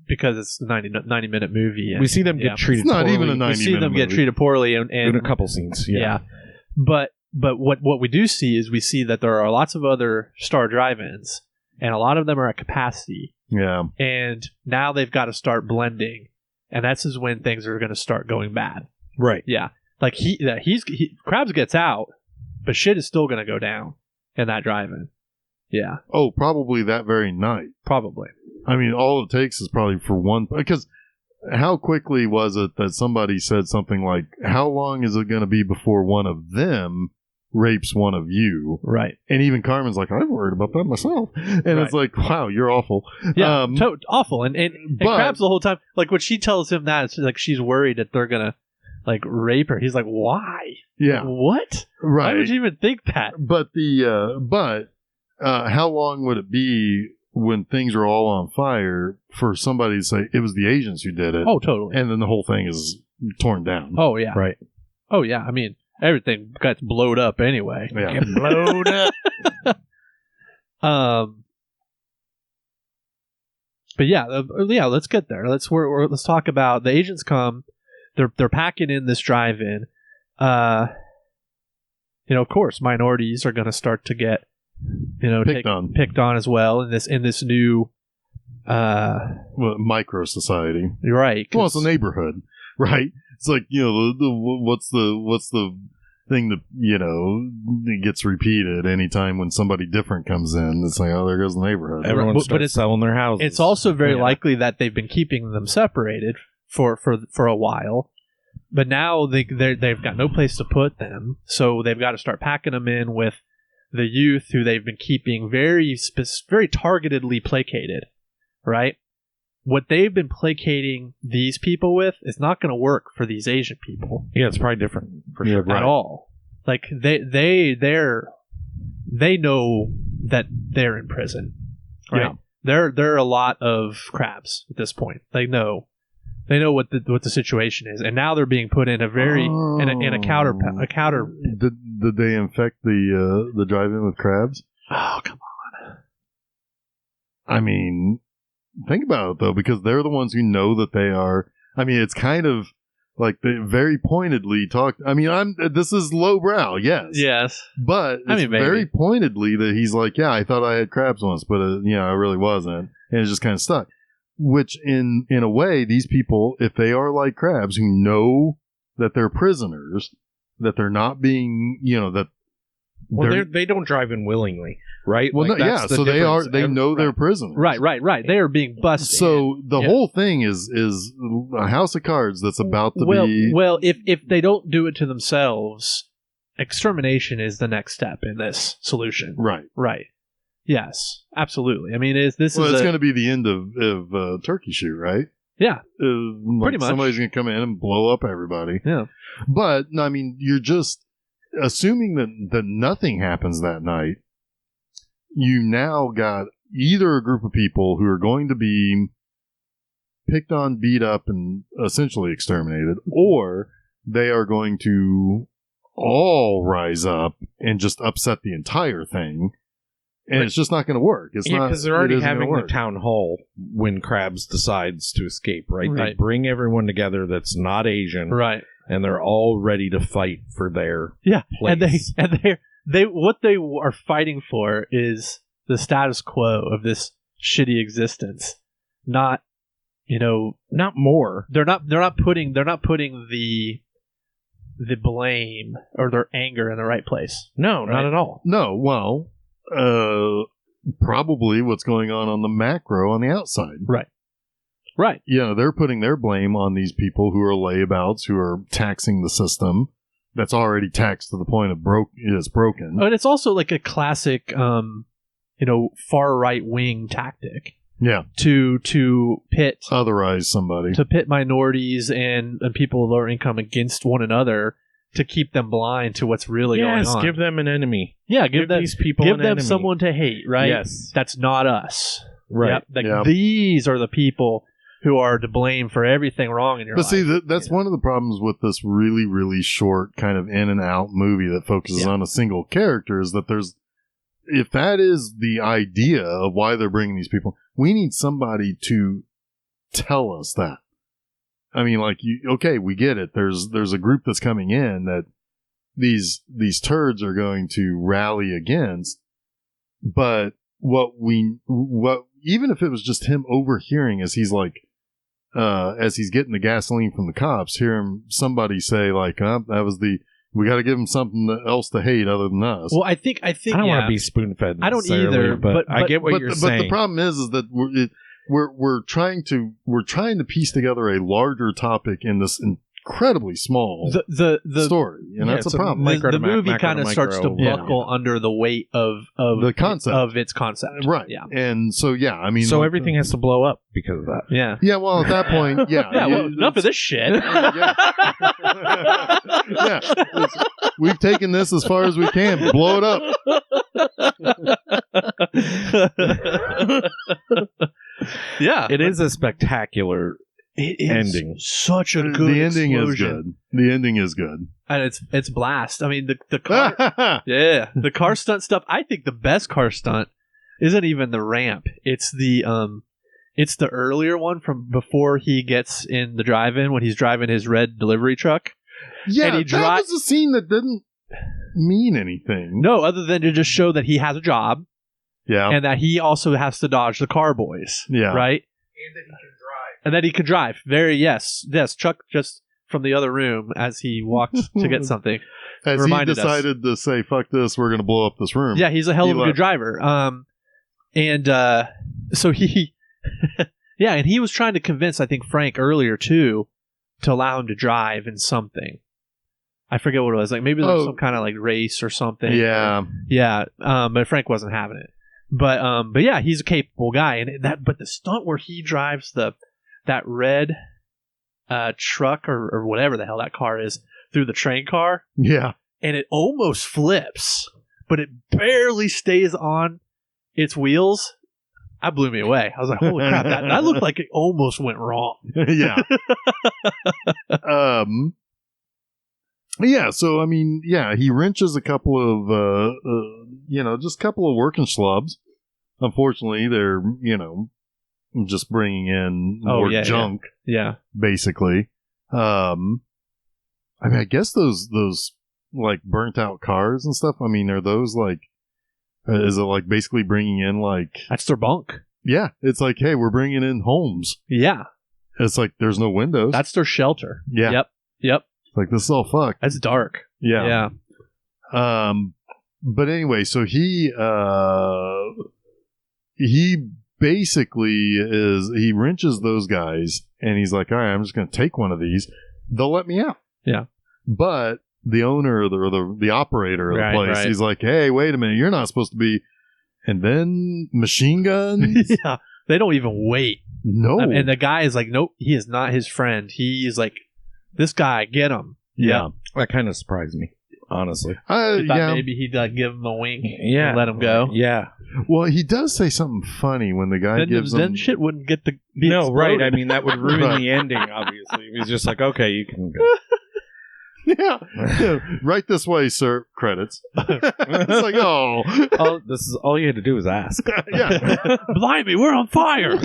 Because it's a 90-minute movie. And, we see them get treated poorly. It's not even a 90-minute movie. We see them get treated poorly. And in a couple scenes, yeah. But what we do see is we see that there are lots of other Star drive-ins, and a lot of them are at capacity. Yeah. And now they've got to start blending, and this is when things are going to start going bad. Right. Yeah. Like Krabs gets out, but shit is still going to go down in that drive-in. Yeah. Oh, probably that very night. Probably. I mean, all it takes is probably for one, because how quickly was it that somebody said something like, how long is it going to be before one of them rapes one of you? Right. And even Carmen's like, I'm worried about that myself. And It's like, wow, you're awful. Yeah, awful. And Krabs the whole time, like when she tells him that, it's like she's worried that they're going to like rape her. He's like, why? Yeah. What? Right. Why would you even think that? But how long would it be when things are all on fire for somebody to say it was the Asians who did it? Oh, totally. And then the whole thing is torn down. Oh, yeah. Right. Oh, yeah. I mean, everything got blowed up anyway. Yeah. Get blowed up. But let's get there. Let's talk about the agents come. They're packing in this drive-in. Of course, minorities are going to start to get picked on as well in this new micro society. You're right. Well, it's a neighborhood, right? It's like what's the thing that it gets repeated anytime when somebody different comes in. It's like, oh, there goes the neighborhood. Everyone starts selling their houses. It's also very likely that they've been keeping them separated for a while, but now they've got no place to put them, so they've got to start packing them in with the youth who they've been keeping very targetedly placated, right? What they've been placating these people with is not going to work for these Asian people. Yeah, it's probably different for sure. At all. Like they know that they're in prison, right? Yeah. They're a lot of crabs at this point. They know what the situation is, and now they're being put in a very in a counter. Did they infect the drive-in with crabs? Oh, come on! I mean, think about it though, because they're the ones who know that they are. I mean, it's kind of like they very pointedly talk. I mean, this is lowbrow, yes, but it's very pointedly that he's like, yeah, I thought I had crabs once, but I really wasn't, and it's just kind of stuck. Which, in a way, these people, if they are like crabs who know that they're prisoners, that they're not being, that. Well, they don't drive in willingly, right? Well, so they are. They know they're prisoners. Right. They are being busted. So the whole thing is a house of cards that's about to be. Well, if they don't do it to themselves, extermination is the next step in this solution. Right. Yes, absolutely. I mean, it's going to be the end of Turkey Shoot, right? Yeah, pretty much. Somebody's going to come in and blow up everybody. Yeah, but I mean, you're just assuming that nothing happens that night. You now got either a group of people who are going to be picked on, beat up, and essentially exterminated, or they are going to all rise up and just upset the entire thing. And it's just not going to work. It's not because they're already having the town hall when Krabs decides to escape, right? They bring everyone together that's not Asian, right? And they're all ready to fight for their place. And they what they are fighting for is the status quo of this shitty existence, not more. They're not putting the blame or their anger in the right place. No, not at all. No, well. Probably what's going on the macro on the outside. Right. They're putting their blame on these people who are layabouts, who are taxing the system that's already taxed to the point of it's broken. And it's also like a classic, far right wing tactic. Yeah. To pit otherize somebody, to pit minorities and people of lower income against one another. To keep them blind to what's really going on. Yes, give them an enemy. Yeah, give these people an enemy. Someone to hate, right? Yes. That's not us. Right. Yep. These are the people who are to blame for everything wrong in your life. But see, that's one of the problems with this really, really short kind of in and out movie that focuses on a single character is that if that is the idea of why they're bringing these people, we need somebody to tell us that. I mean, like, we get it. There's a group that's coming in that these turds are going to rally against. But even if it was just him overhearing as he's like, as he's getting the gasoline from the cops, hearing somebody say like, we got to give him something else to hate other than us. Well, I think I don't want to be spoon fed. I don't either, but I get what you're saying. But the problem is that we're trying to piece together a larger topic in this incredibly small story, and that's a problem. The movie kind of starts to buckle under the weight of the concept of its concept, right? Yeah, and so I mean, so everything has to blow up because of that. Yeah. Well, at that point, well, enough of this shit. We've taken this as far as we can. Blow it up. Yeah, it is a spectacular ending. Such a good. The ending explosion. is good. The ending is good, and it's blast. I mean, the car, the car stunt stuff. I think the best car stunt isn't even the ramp. It's the It's the earlier one from before he gets in the drive-in when he's driving his red delivery truck. Yeah, and that was a scene that didn't mean anything. No, other than to just show that he has a job. Yeah. And that he also has to dodge the car boys. Yeah. Right? And that he can drive. And that he can drive. Yes. Chuck just from the other room as he walked to get something. As he decided to say, fuck this, we're going to blow up this room. Yeah, he's a hell of a good driver. So he... yeah, and he was trying to convince, I think, Frank earlier, too, to allow him to drive in something. I forget what it was. Like, maybe there was some kind of, like, race or something. Yeah. Yeah, but Frank wasn't having it. But yeah, he's a capable guy. But the stunt where he drives that red truck or whatever the hell that car is through the train car. Yeah. And it almost flips, but it barely stays on its wheels. That blew me away. I was like, holy crap, that looked like it almost went wrong. Yeah. Yeah, so, I mean, yeah, he wrenches a couple of, just a couple of working schlubs. Unfortunately, they're, just bringing in more junk. Yeah. Basically. I mean, I guess those, like, burnt out cars and stuff, I mean, are those, like, is it like basically bringing in like... That's their bunk. Yeah. It's like, hey, we're bringing in homes. Yeah. It's like, there's no windows. That's their shelter. Yeah. Yep. It's like, this is all fucked. That's dark. Yeah. But anyway, so he basically he wrenches those guys and he's like, all right, I'm just going to take one of these. They'll let me out. Yeah. But the owner or the operator of the place, he's like, hey, wait a minute, you're not supposed to be. And then machine guns. Yeah, they don't even wait. No. And the guy is like, nope, he is not his friend. He is like, this guy, get him. Yeah. That kind of surprised me, honestly. Maybe he'd give him a wink and let him go. Yeah. Well, he does say something funny when the guy gives him... Then shit wouldn't get to be exploded. Right. I mean, that would ruin the ending, obviously. He's just like, okay, you can go. Yeah. Right this way, sir. Credits. It's like, this is all you had to do was ask. Yeah. Blimey, we're on fire.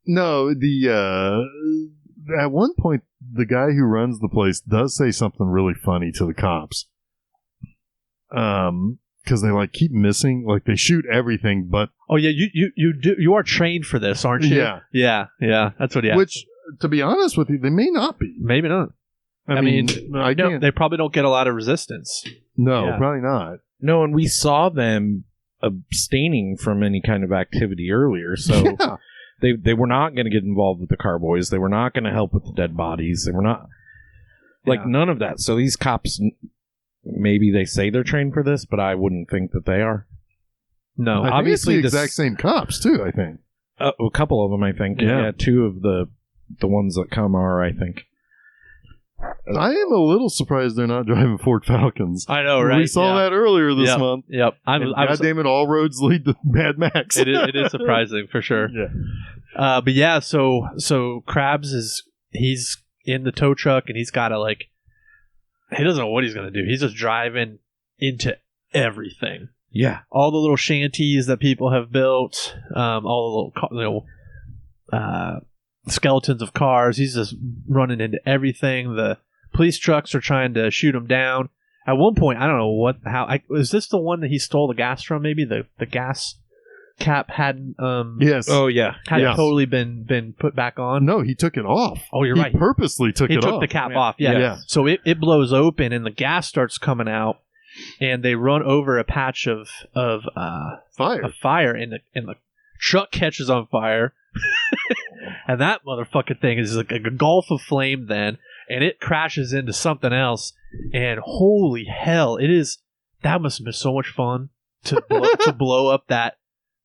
No, at one point, the guy who runs the place does say something really funny to the cops. Because they like keep missing, like they shoot everything, but you are trained for this, aren't you? Yeah. That's what he asked. Which, to be honest with you, they may not be. Maybe not. I mean they probably don't get a lot of resistance. No, probably not. No, and we saw them abstaining from any kind of activity earlier, so they were not going to get involved with the car boys. They were not going to help with the dead bodies. They were not none of that. So these cops, maybe they say they're trained for this, but I wouldn't think that they are. No, obviously the exact same cops too. I think a couple of them. I think two of the ones that come are. I think. I am a little surprised they're not driving Ford Falcons. I know, right? We saw that earlier this month. Yep. God damn it, all roads lead to Mad Max. It is surprising for sure. Yeah. But yeah, so Krabs he's in the tow truck and he's got to he doesn't know what he's going to do. He's just driving into everything. Yeah. All the little shanties that people have built, all the little skeletons of cars. He's just running into everything. The police trucks are trying to shoot him down. At one point, I don't know is this the one that he stole the gas from? Maybe the gas cap hadn't yes. Oh yeah. Hadn't totally been put back on. No, he took it off. Oh, you're right. He purposely took it off. He took the cap off. Yeah. So it blows open and the gas starts coming out and they run over a patch of fire and the truck catches on fire. And that motherfucking thing is like a gulf of flame then, and it crashes into something else, and holy hell, that must have been so much fun to blow up that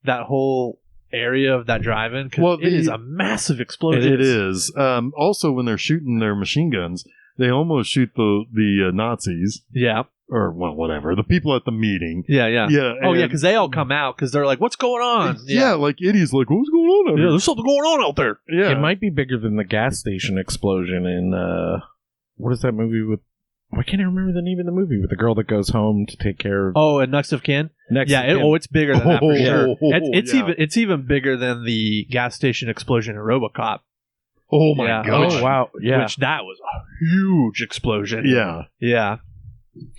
whole area of that drive-in, because it is a massive explosion. It is. Also, when they're shooting their machine guns, they almost shoot the Nazis. Yeah. Or, well, whatever. The people at the meeting. Yeah. Oh, yeah, because they all come out because they're like, what's going on? Yeah, like idiots, like, what's going on out there? Yeah, there's something going on out there. Yeah. It might be bigger than the gas station explosion in, what is that movie with Why can't I remember the name of the movie with the girl that goes home to take care of? Oh, and Next of Kin. Next of Kin. It's bigger than that for sure. Yeah. It's even bigger than the gas station explosion in RoboCop. Oh my god! Oh wow! Yeah, Which that was a huge explosion. Yeah.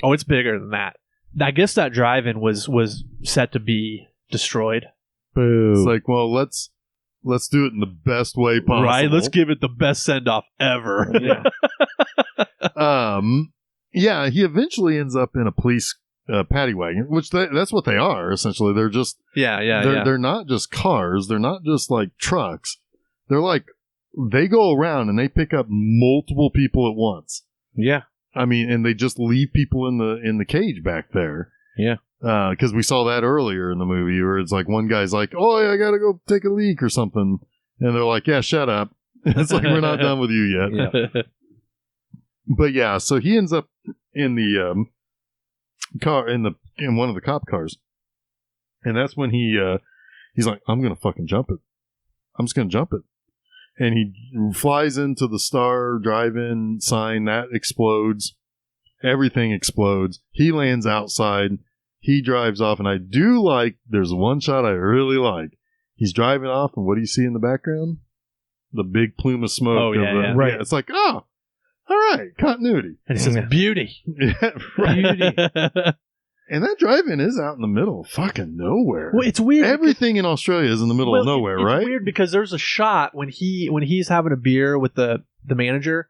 Oh, it's bigger than that. I guess that drive-in was set to be destroyed. Boo! It's like, well, let's do it in the best way possible. Right? Let's give it the best send-off ever. Yeah. Yeah. He eventually ends up in a police paddy wagon, which that's what they are essentially. They're just They're not just cars. They're not just like trucks. They're like they go around and they pick up multiple people at once. Yeah. I mean, and they just leave people in the cage back there. Yeah. Because we saw that earlier in the movie where it's like one guy's like, "Oh, yeah, I gotta go take a leak or something," and they're like, "Yeah, shut up." It's like we're not done with you yet. Yeah. But yeah, so he ends up in the car in one of the cop cars, and that's when he's like, "I'm gonna fucking jump it. I'm just gonna jump it." And he flies into the Star Drive-In sign. That explodes. Everything explodes. He lands outside. He drives off. And I do like, there's one shot I really like. He's driving off, and what do you see in the background? The big plume of smoke. Oh, yeah. Right. Yeah, it's like, oh, all right, continuity. And it says, beauty. Yeah, right. Beauty. And that drive-in is out in the middle of fucking nowhere. Well, it's weird. Everything in Australia is in the middle of nowhere, right? It's weird because there's a shot when he's having a beer with the manager,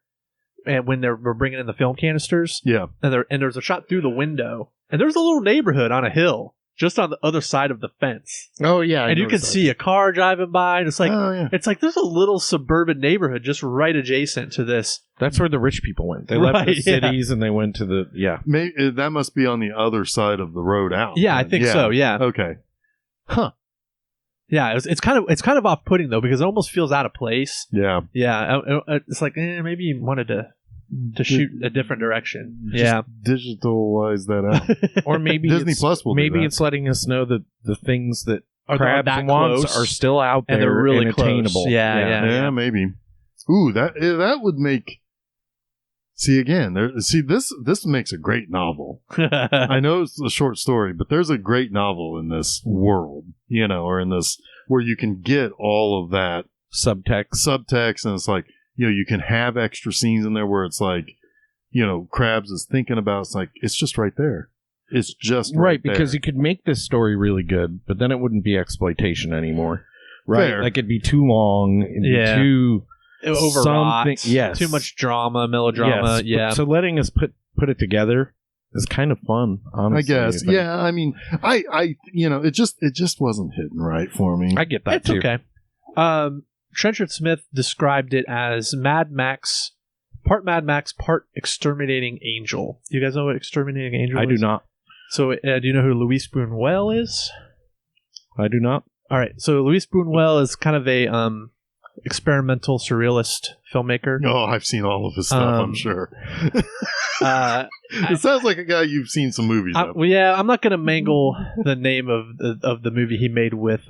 and when we're bringing in the film canisters. Yeah. And there's a shot through the window, and there's a little neighborhood on a hill just on the other side of the fence. Oh yeah, and you can see a car driving by, and it's like it's like there's a little suburban neighborhood just right adjacent to this. That's where the rich people went. They left the cities and they went to the Maybe that must be on the other side of the road out. Yeah, I think so. Yeah. Okay. Huh. Yeah, it's kind of off-putting though because it almost feels out of place. Yeah. Yeah, it's like maybe you wanted to shoot a different direction. Just digitalize that out. Or maybe Disney Plus will maybe do that. it's letting us know that the things that Are Crabs that wants close, are still out there and they're really and close. attainable. Yeah. Maybe. Ooh, that would make. See again. This makes a great novel. I know it's a short story, but there's a great novel in this world, or in this where you can get all of that subtext, and it's like. You can have extra scenes in there where it's like, Krabs is thinking about, it's like, it's just right there. It's just right there. Because you could make this story really good, but then it wouldn't be exploitation anymore. Right. Fair. Like it'd be too long. It'd be too overwrought. Yes. Too much drama, melodrama. Yes. Yeah. So letting us put it together is kind of fun, honestly. I guess. Yeah. I mean, it just wasn't hitting right for me. I get that it's too. Okay. Trenchard-Smith described it as Mad Max, part exterminating angel. Do you guys know what exterminating angel is? I do not. So, do you know who Luis Buñuel is? I do not. All right. So, Luis Buñuel is kind of a experimental surrealist filmmaker. Oh, I've seen all of his stuff, I'm sure. It sounds like a guy you've seen some movies of. Well, yeah, I'm not going to mangle the name of the movie he made with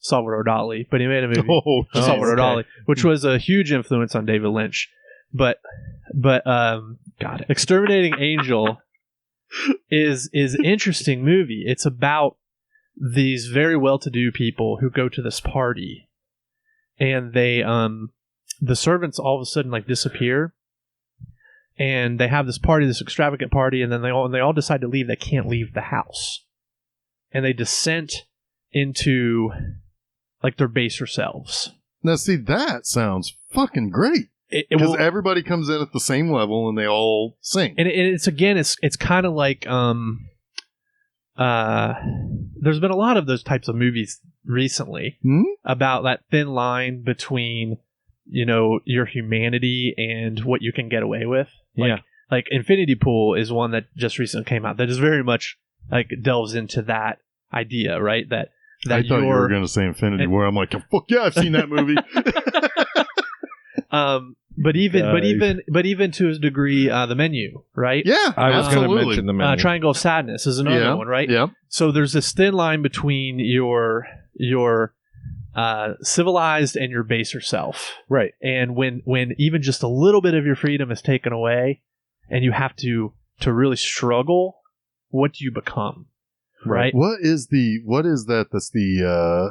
Salvador Dali, but he made a movie Salvador Dali, which was a huge influence on David Lynch. But got it. Exterminating Angel is interesting movie. It's about these very well-to-do people who go to this party, and they the servants all of a sudden like disappear, and they have this party, this extravagant party, and then they all decide to leave. They can't leave the house, and they descend into like their baser selves. Now, see, that sounds fucking great. Because everybody comes in at the same level and they all sing. And it's kind of like there's been a lot of those types of movies recently about that thin line between your humanity and what you can get away with. Like Infinity Pool is one that just recently came out that is very much like delves into that idea, right? That I thought you were going to say Infinity War. I'm like, fuck yeah, I've seen that movie. But even to a degree, The Menu, right? Yeah, I was going to mention The Menu. Triangle of Sadness is another one, right? Yeah. So there's this thin line between your civilized and your baser self, right? And when even just a little bit of your freedom is taken away, and you have to really struggle, what do you become? Right. What is that? That's the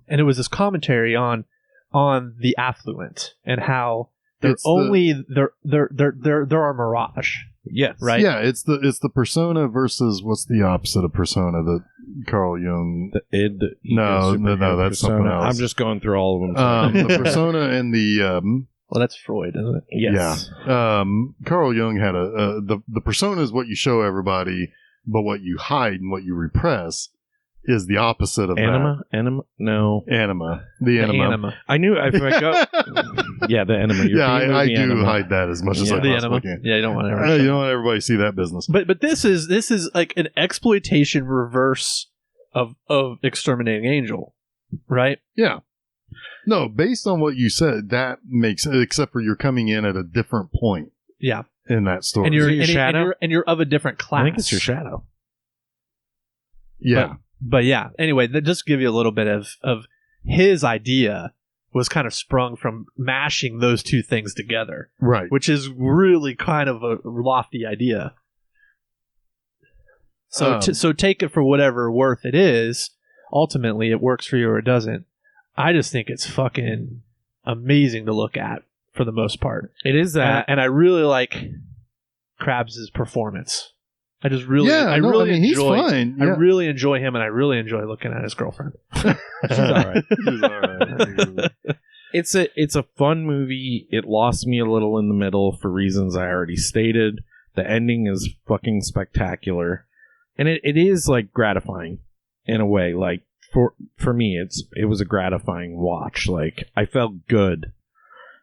and it was this commentary on the affluent and how they're a mirage. Yes. Right. Yeah, it's the persona versus what's the opposite of persona that Carl Jung. The id. No, that's persona. something else. I'm just going through all of them. The persona and the well, that's Freud, isn't it? Yes. Yeah. Carl Jung had the persona is what you show everybody, but what you hide and what you repress is the opposite of Anima? that. Anima? No. Anima. The anima. I knew if I go. Yeah, the enema. I do anima. Hide that as much as I possibly can. Yeah, you don't want you don't want everybody to see that business. But this is like an exploitation reverse of Exterminating Angel, right? Yeah. No, based on what you said, that makes except for you're coming in at a different point. Yeah. In that story. And you're of a different class. I think it's your shadow. Yeah. But yeah, anyway, that just give you a little bit of his idea was kind of sprung from mashing those two things together. Right. Which is really kind of a lofty idea. So so take it for whatever worth it is. Ultimately, it works for you or it doesn't. I just think it's fucking amazing to look at for the most part. It is that. And I really like Krabs' performance. I just really, he's fine. Yeah. I really enjoy him, and I really enjoy looking at his girlfriend. She's all right. She's all right. It's a fun movie. It lost me a little in the middle for reasons I already stated. The ending is fucking spectacular, and it is like gratifying in a way. Like for me, it was a gratifying watch. Like I felt good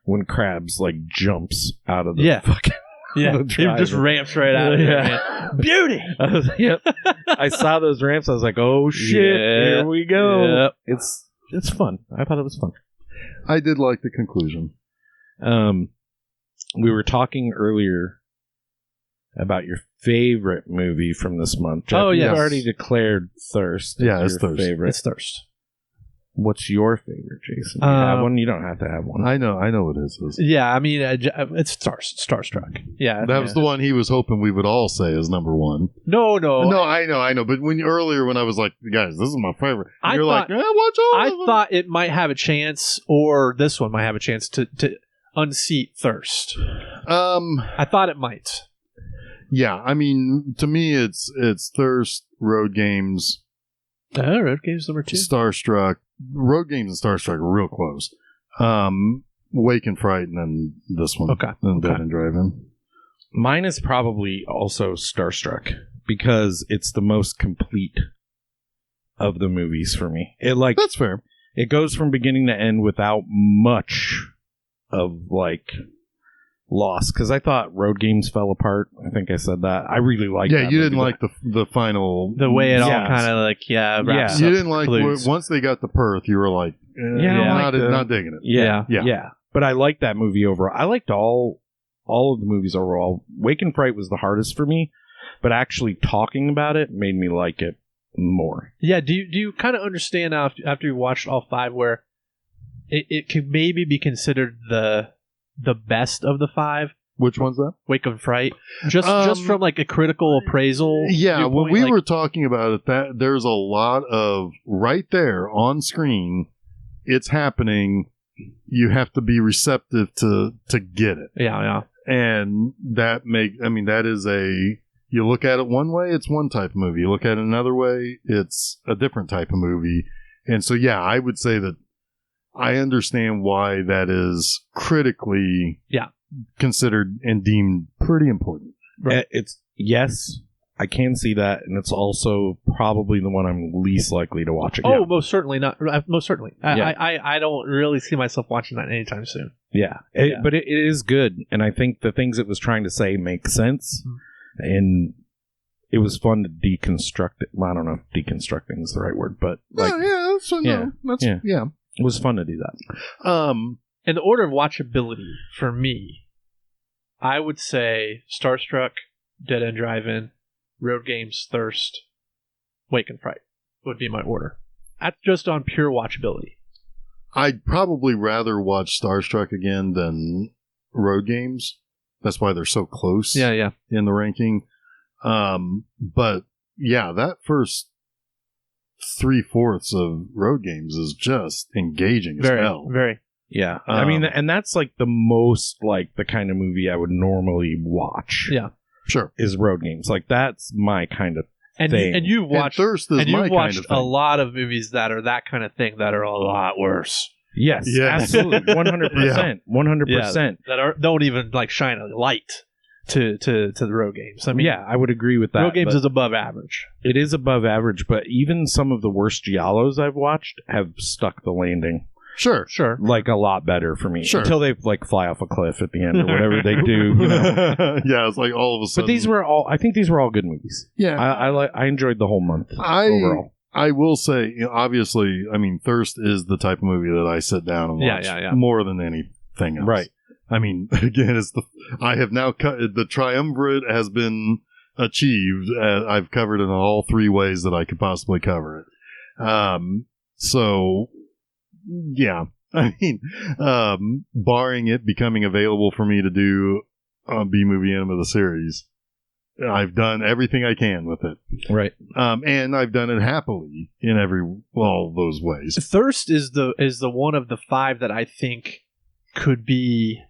when Krabs like jumps out of the fucking. Yeah, he just ramps right out of there. Beauty! Yep. I saw those ramps. I was like, oh shit, here we go. Yep. It's fun. I thought it was fun. I did like the conclusion. We were talking earlier about your favorite movie from this month. Jeff, you already declared Thirst. Yeah, it's Thirst. Favorite. It's Thirst. What's your favorite, Jason? Do you have one? You don't have to have one. I know what it is. Yeah, I mean, it's Starstruck. Yeah. That was the one he was hoping we would all say is number one. No, I know. But when I was like, guys, this is my favorite. You're like, watch all of them. thought it might have a chance, or this one might have a chance to unseat Thirst. I thought it might. Yeah, I mean, to me, it's Thirst, Road Games. Road Games number 2. Starstruck. Road Games and Starstruck are real close. Wake and Fright, and then this one. Okay. And Dead and Drive-In. Mine is probably also Starstruck because it's the most complete of the movies for me. That's fair. It goes from beginning to end without much of like loss, because I thought Road Games fell apart. I think I said that. I really liked that. Yeah, you didn't like the final... The way it all kind of like, wraps up. You didn't like... Once they got to Perth, you were like, not digging it. Yeah. But I liked that movie overall. I liked all of the movies overall. Wake and Fright was the hardest for me, but actually talking about it made me like it more. Yeah, do you kind of understand now after you watched all 5 where it could maybe be considered the best of the 5? Which one's that? Wake and Fright. Just from like a critical appraisal. Yeah, when we were talking about it, that there's a lot of right there on screen. It's happening. You have to be receptive to get it. Yeah. And that is you look at it one way, it's one type of movie. You look at it another way, it's a different type of movie. And so, yeah, I would say that I understand why that is critically considered and deemed pretty important. Right. I can see that, and it's also probably the one I'm least likely to watch again. Oh, most certainly not. Most certainly. I don't really see myself watching that anytime soon. Yeah. But it is good, and I think the things it was trying to say make sense, and it was fun to deconstruct it. Well, I don't know if deconstructing is the right word, but like... It was fun to do that. In the order of watchability, for me, I would say Starstruck, Dead End Drive-In, Road Games, Thirst, Wake and Fright would be my order. That's just on pure watchability. I'd probably rather watch Starstruck again than Road Games. That's why they're so close. Yeah. In the ranking. But yeah, that first 3/4 of Road Games is just engaging as hell. Very. Yeah. I mean, and that's like the most like the kind of movie I would normally watch. Yeah. Sure. Is Road Games. Like that's my kind of thing. And you've watched Thirst is and my you've watched kind of thing. a lot of movies that are that kind of thing that are a lot worse. Yes, absolutely. 100%. 100%. That don't even like shine a light to the Road Games. I mean, yeah, I would agree with that. Road Games is above average. It is above average, but even some of the worst giallos I've watched have stuck the landing. Sure. Like a lot better for me. Sure. Until they like fly off a cliff at the end or whatever they do. You know? Yeah, it's like all of a sudden. But I think these were all good movies. Yeah. I enjoyed the whole month overall. I will say, obviously, I mean, Thirst is the type of movie that I sit down and watch more than anything else. Right. I mean, again, I have now the triumvirate has been achieved. I've covered it in all three ways that I could possibly cover it. So, yeah. I mean, barring it becoming available for me to do B-Movie Enema of the Series, I've done everything I can with it. Right. And I've done it happily in all those ways. Thirst is the one of the 5 that I think could be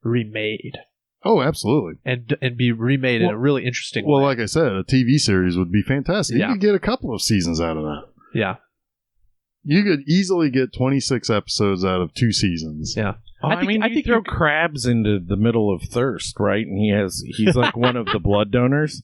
remade. Oh, absolutely. And be remade in a really interesting way. Well, like I said, a TV series would be fantastic. Yeah. You could get a couple of seasons out of that. Yeah. You could easily get 26 episodes out of 2 seasons. Yeah. I think throw Krabs into the middle of Thirst, right? And he's like one of the blood donors.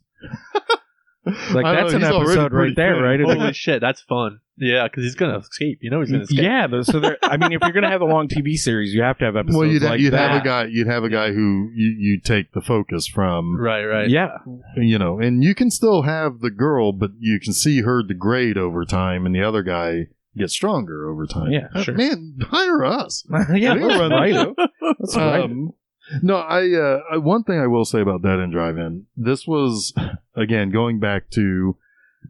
Like that's an episode right there, right? Holy shit, that's fun. Yeah, because he's gonna escape. You know he's gonna escape. Yeah, so I mean, if you're gonna have a long TV series, you have to have episodes. Well, you'd have a guy who you take the focus from. Right. Yeah, and you can still have the girl, but you can see her degrade over time, and the other guy get stronger over time. Yeah, sure. Man, hire us. Yeah, we'll run right. That's right. No, I one thing I will say about Dead End Drive-In, this was again going back to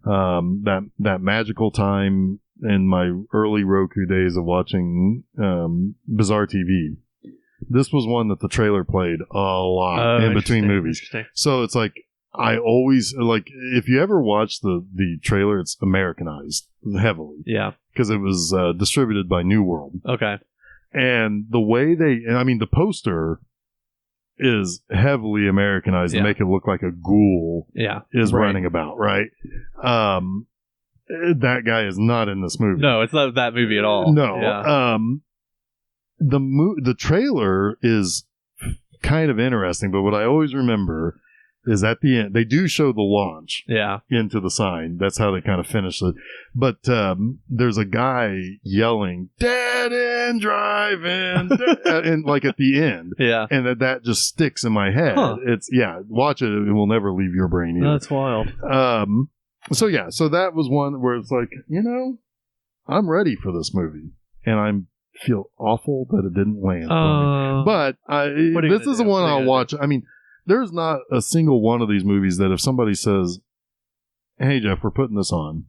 that magical time in my early Roku days of watching Bizarre TV. This was one that the trailer played a lot in between movies. So it's like I always like if you ever watch the trailer, it's Americanized heavily. Yeah, because it was distributed by New World. Okay, and the way the poster is heavily Americanized to make it look like a ghoul is running about, right? That guy is not in this movie. No, it's not that movie at all. No. Yeah. The trailer is kind of interesting, but what I always remember is at the end, they do show the launch into the sign. That's how they kind of finish it. But there's a guy yelling, "Dead End Drive-In," and like at the end. Yeah. And that just sticks in my head. Huh. Watch it. It will never leave your brain either. That's wild. So that was one where it's like, I'm ready for this movie. And I feel awful that it didn't land for me. But this is the one I'll watch. I mean, there's not a single one of these movies that if somebody says, "Hey Jeff, we're putting this on,"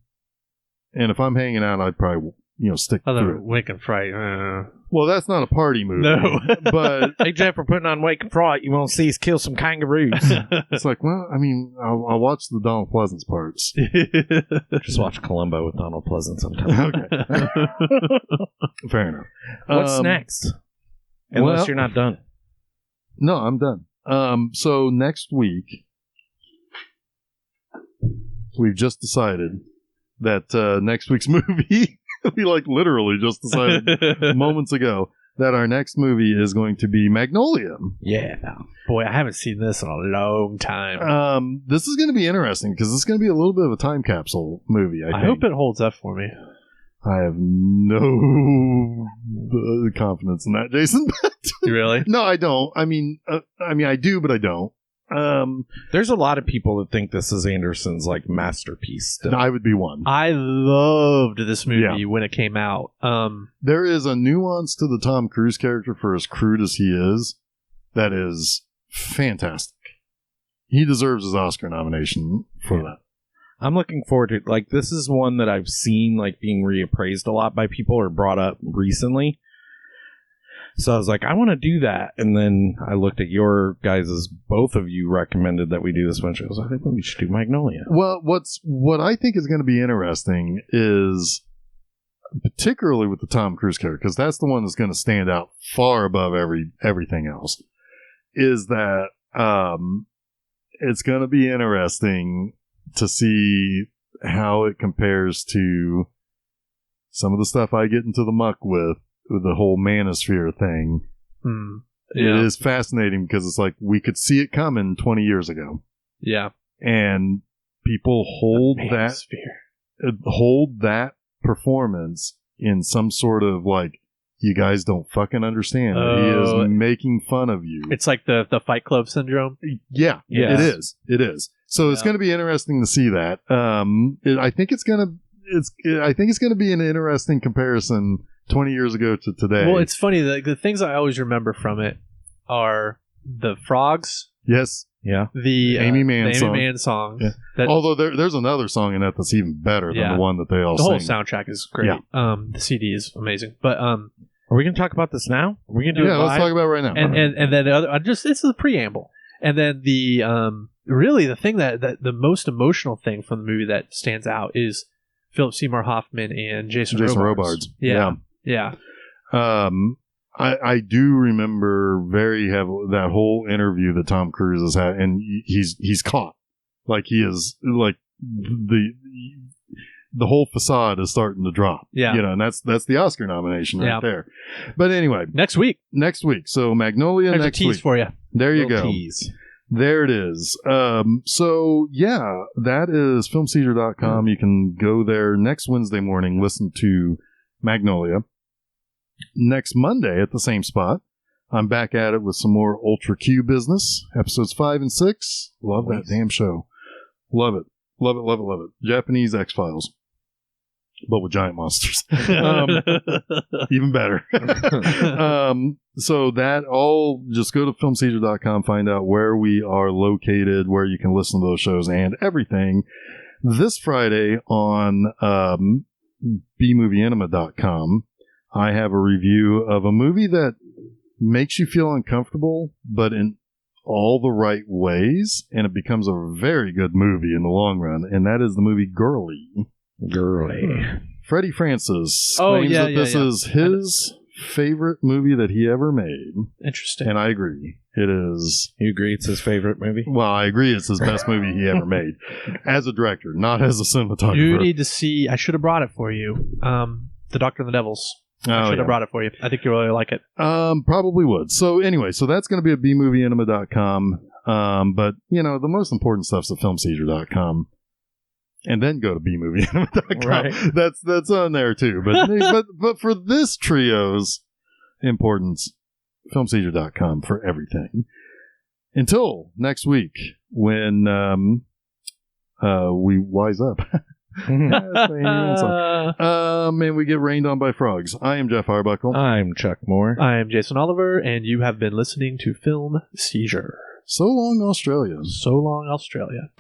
and if I'm hanging out, I'd probably stick through it. Wake and Fright. Well, that's not a party movie. No, but hey Jeff, we're putting on Wake and Fright. You want to see us kill some kangaroos? It's like, well, I mean, I'll watch the Donald Pleasance parts. Just watch Columbo with Donald Pleasance sometime. Okay, fair enough. What's next? Unless you're not done. No, I'm done. So next week, we've just decided that next week's movie, we literally just decided moments ago that our next movie is going to be Magnolia. Yeah. Boy, I haven't seen this in a long time. This is going to be interesting because it's going to be a little bit of a time capsule movie, I think. hope it holds up for me. I have no confidence in that, Jason. Really? No, I don't. I mean, I do, but I don't. There's a lot of people that think this is Anderson's masterpiece still. I would be one. I loved this movie when it came out. There is a nuance to the Tom Cruise character, for as crude as he is, that is fantastic. He deserves his Oscar nomination for that. I'm looking forward to it. This is one that I've seen being reappraised a lot by people or brought up recently. So I was like, I want to do that. And then I looked at your guys' both of you recommended that we do this one. I was like, I think we should do Magnolia. Well, what I think is going to be interesting is, particularly with the Tom Cruise character, because that's the one that's going to stand out far above everything else, is that it's going to be interesting to see how it compares to some of the stuff I get into the muck with the whole manosphere thing. Yeah. It is fascinating because it's like we could see it coming 20 years ago. Yeah. And people hold that performance in some sort of like, you guys don't fucking understand. He is making fun of you. It's like the Fight Club syndrome. Yeah, yes. It is. So it's going to be interesting to see that. I think it's going to be an interesting comparison 20 years ago to today. Well, it's funny. The things I always remember from it are the frogs. Yes. Yeah. The Amy Mann song. Yeah. Although there's another song in that that's even better than the one that they all sing. The whole soundtrack is great. Yeah. The CD is amazing. But are we going to talk about this now? Are we going to do it live? Let's talk about it right now. And then the other, it's the preamble. And then the really the thing that the most emotional thing from the movie that stands out is Philip Seymour Hoffman and Jason Robards. Yeah. I do remember very heavily that whole interview that Tom Cruise has had, and he's caught. Like he is like the whole facade is starting to drop. Yeah. And that's the Oscar nomination right there. But anyway, next week. So Magnolia. There's next a tease week for you. There you go. Tease. There it is. So yeah, that is filmseizure.com. You can go there next Wednesday morning, listen to Magnolia. Next Monday at the same spot, I'm back at it with some more Ultra Q business. Episodes 5 and 6. Love that damn show. Love it. Love it, love it, love it. Japanese X-Files. But with giant monsters. Even better. So that all, just go to filmseizure.com, find out where we are located, where you can listen to those shows and everything. This Friday on bmovieenema.com, I have a review of a movie that makes you feel uncomfortable, but in all the right ways, and it becomes a very good movie in the long run, and that is the movie Girly. Freddie Francis claims that this is his favorite movie that he ever made. Interesting. And I agree. It is. You agree it's his favorite movie? Well, I agree it's his best movie he ever made. As a director, not as a cinematographer. You need to see, I should have brought it for you, The Doctor and the Devils. I should have brought it for you. I think you really like it. Probably would. So anyway, so that's going to be at bmovieenema.com. But, the most important stuff's at filmseizure.com. And then go to bmovieenema.com. Right. That's on there too. But for this trio's importance, filmseizure.com for everything. Until next week when we wise up. And we get rained on by frogs. I am Jeff Arbuckle. I'm Chuck Moore. I am Jason Oliver, and you have been listening to Film Seizure. So long, Australia. So long, Australia.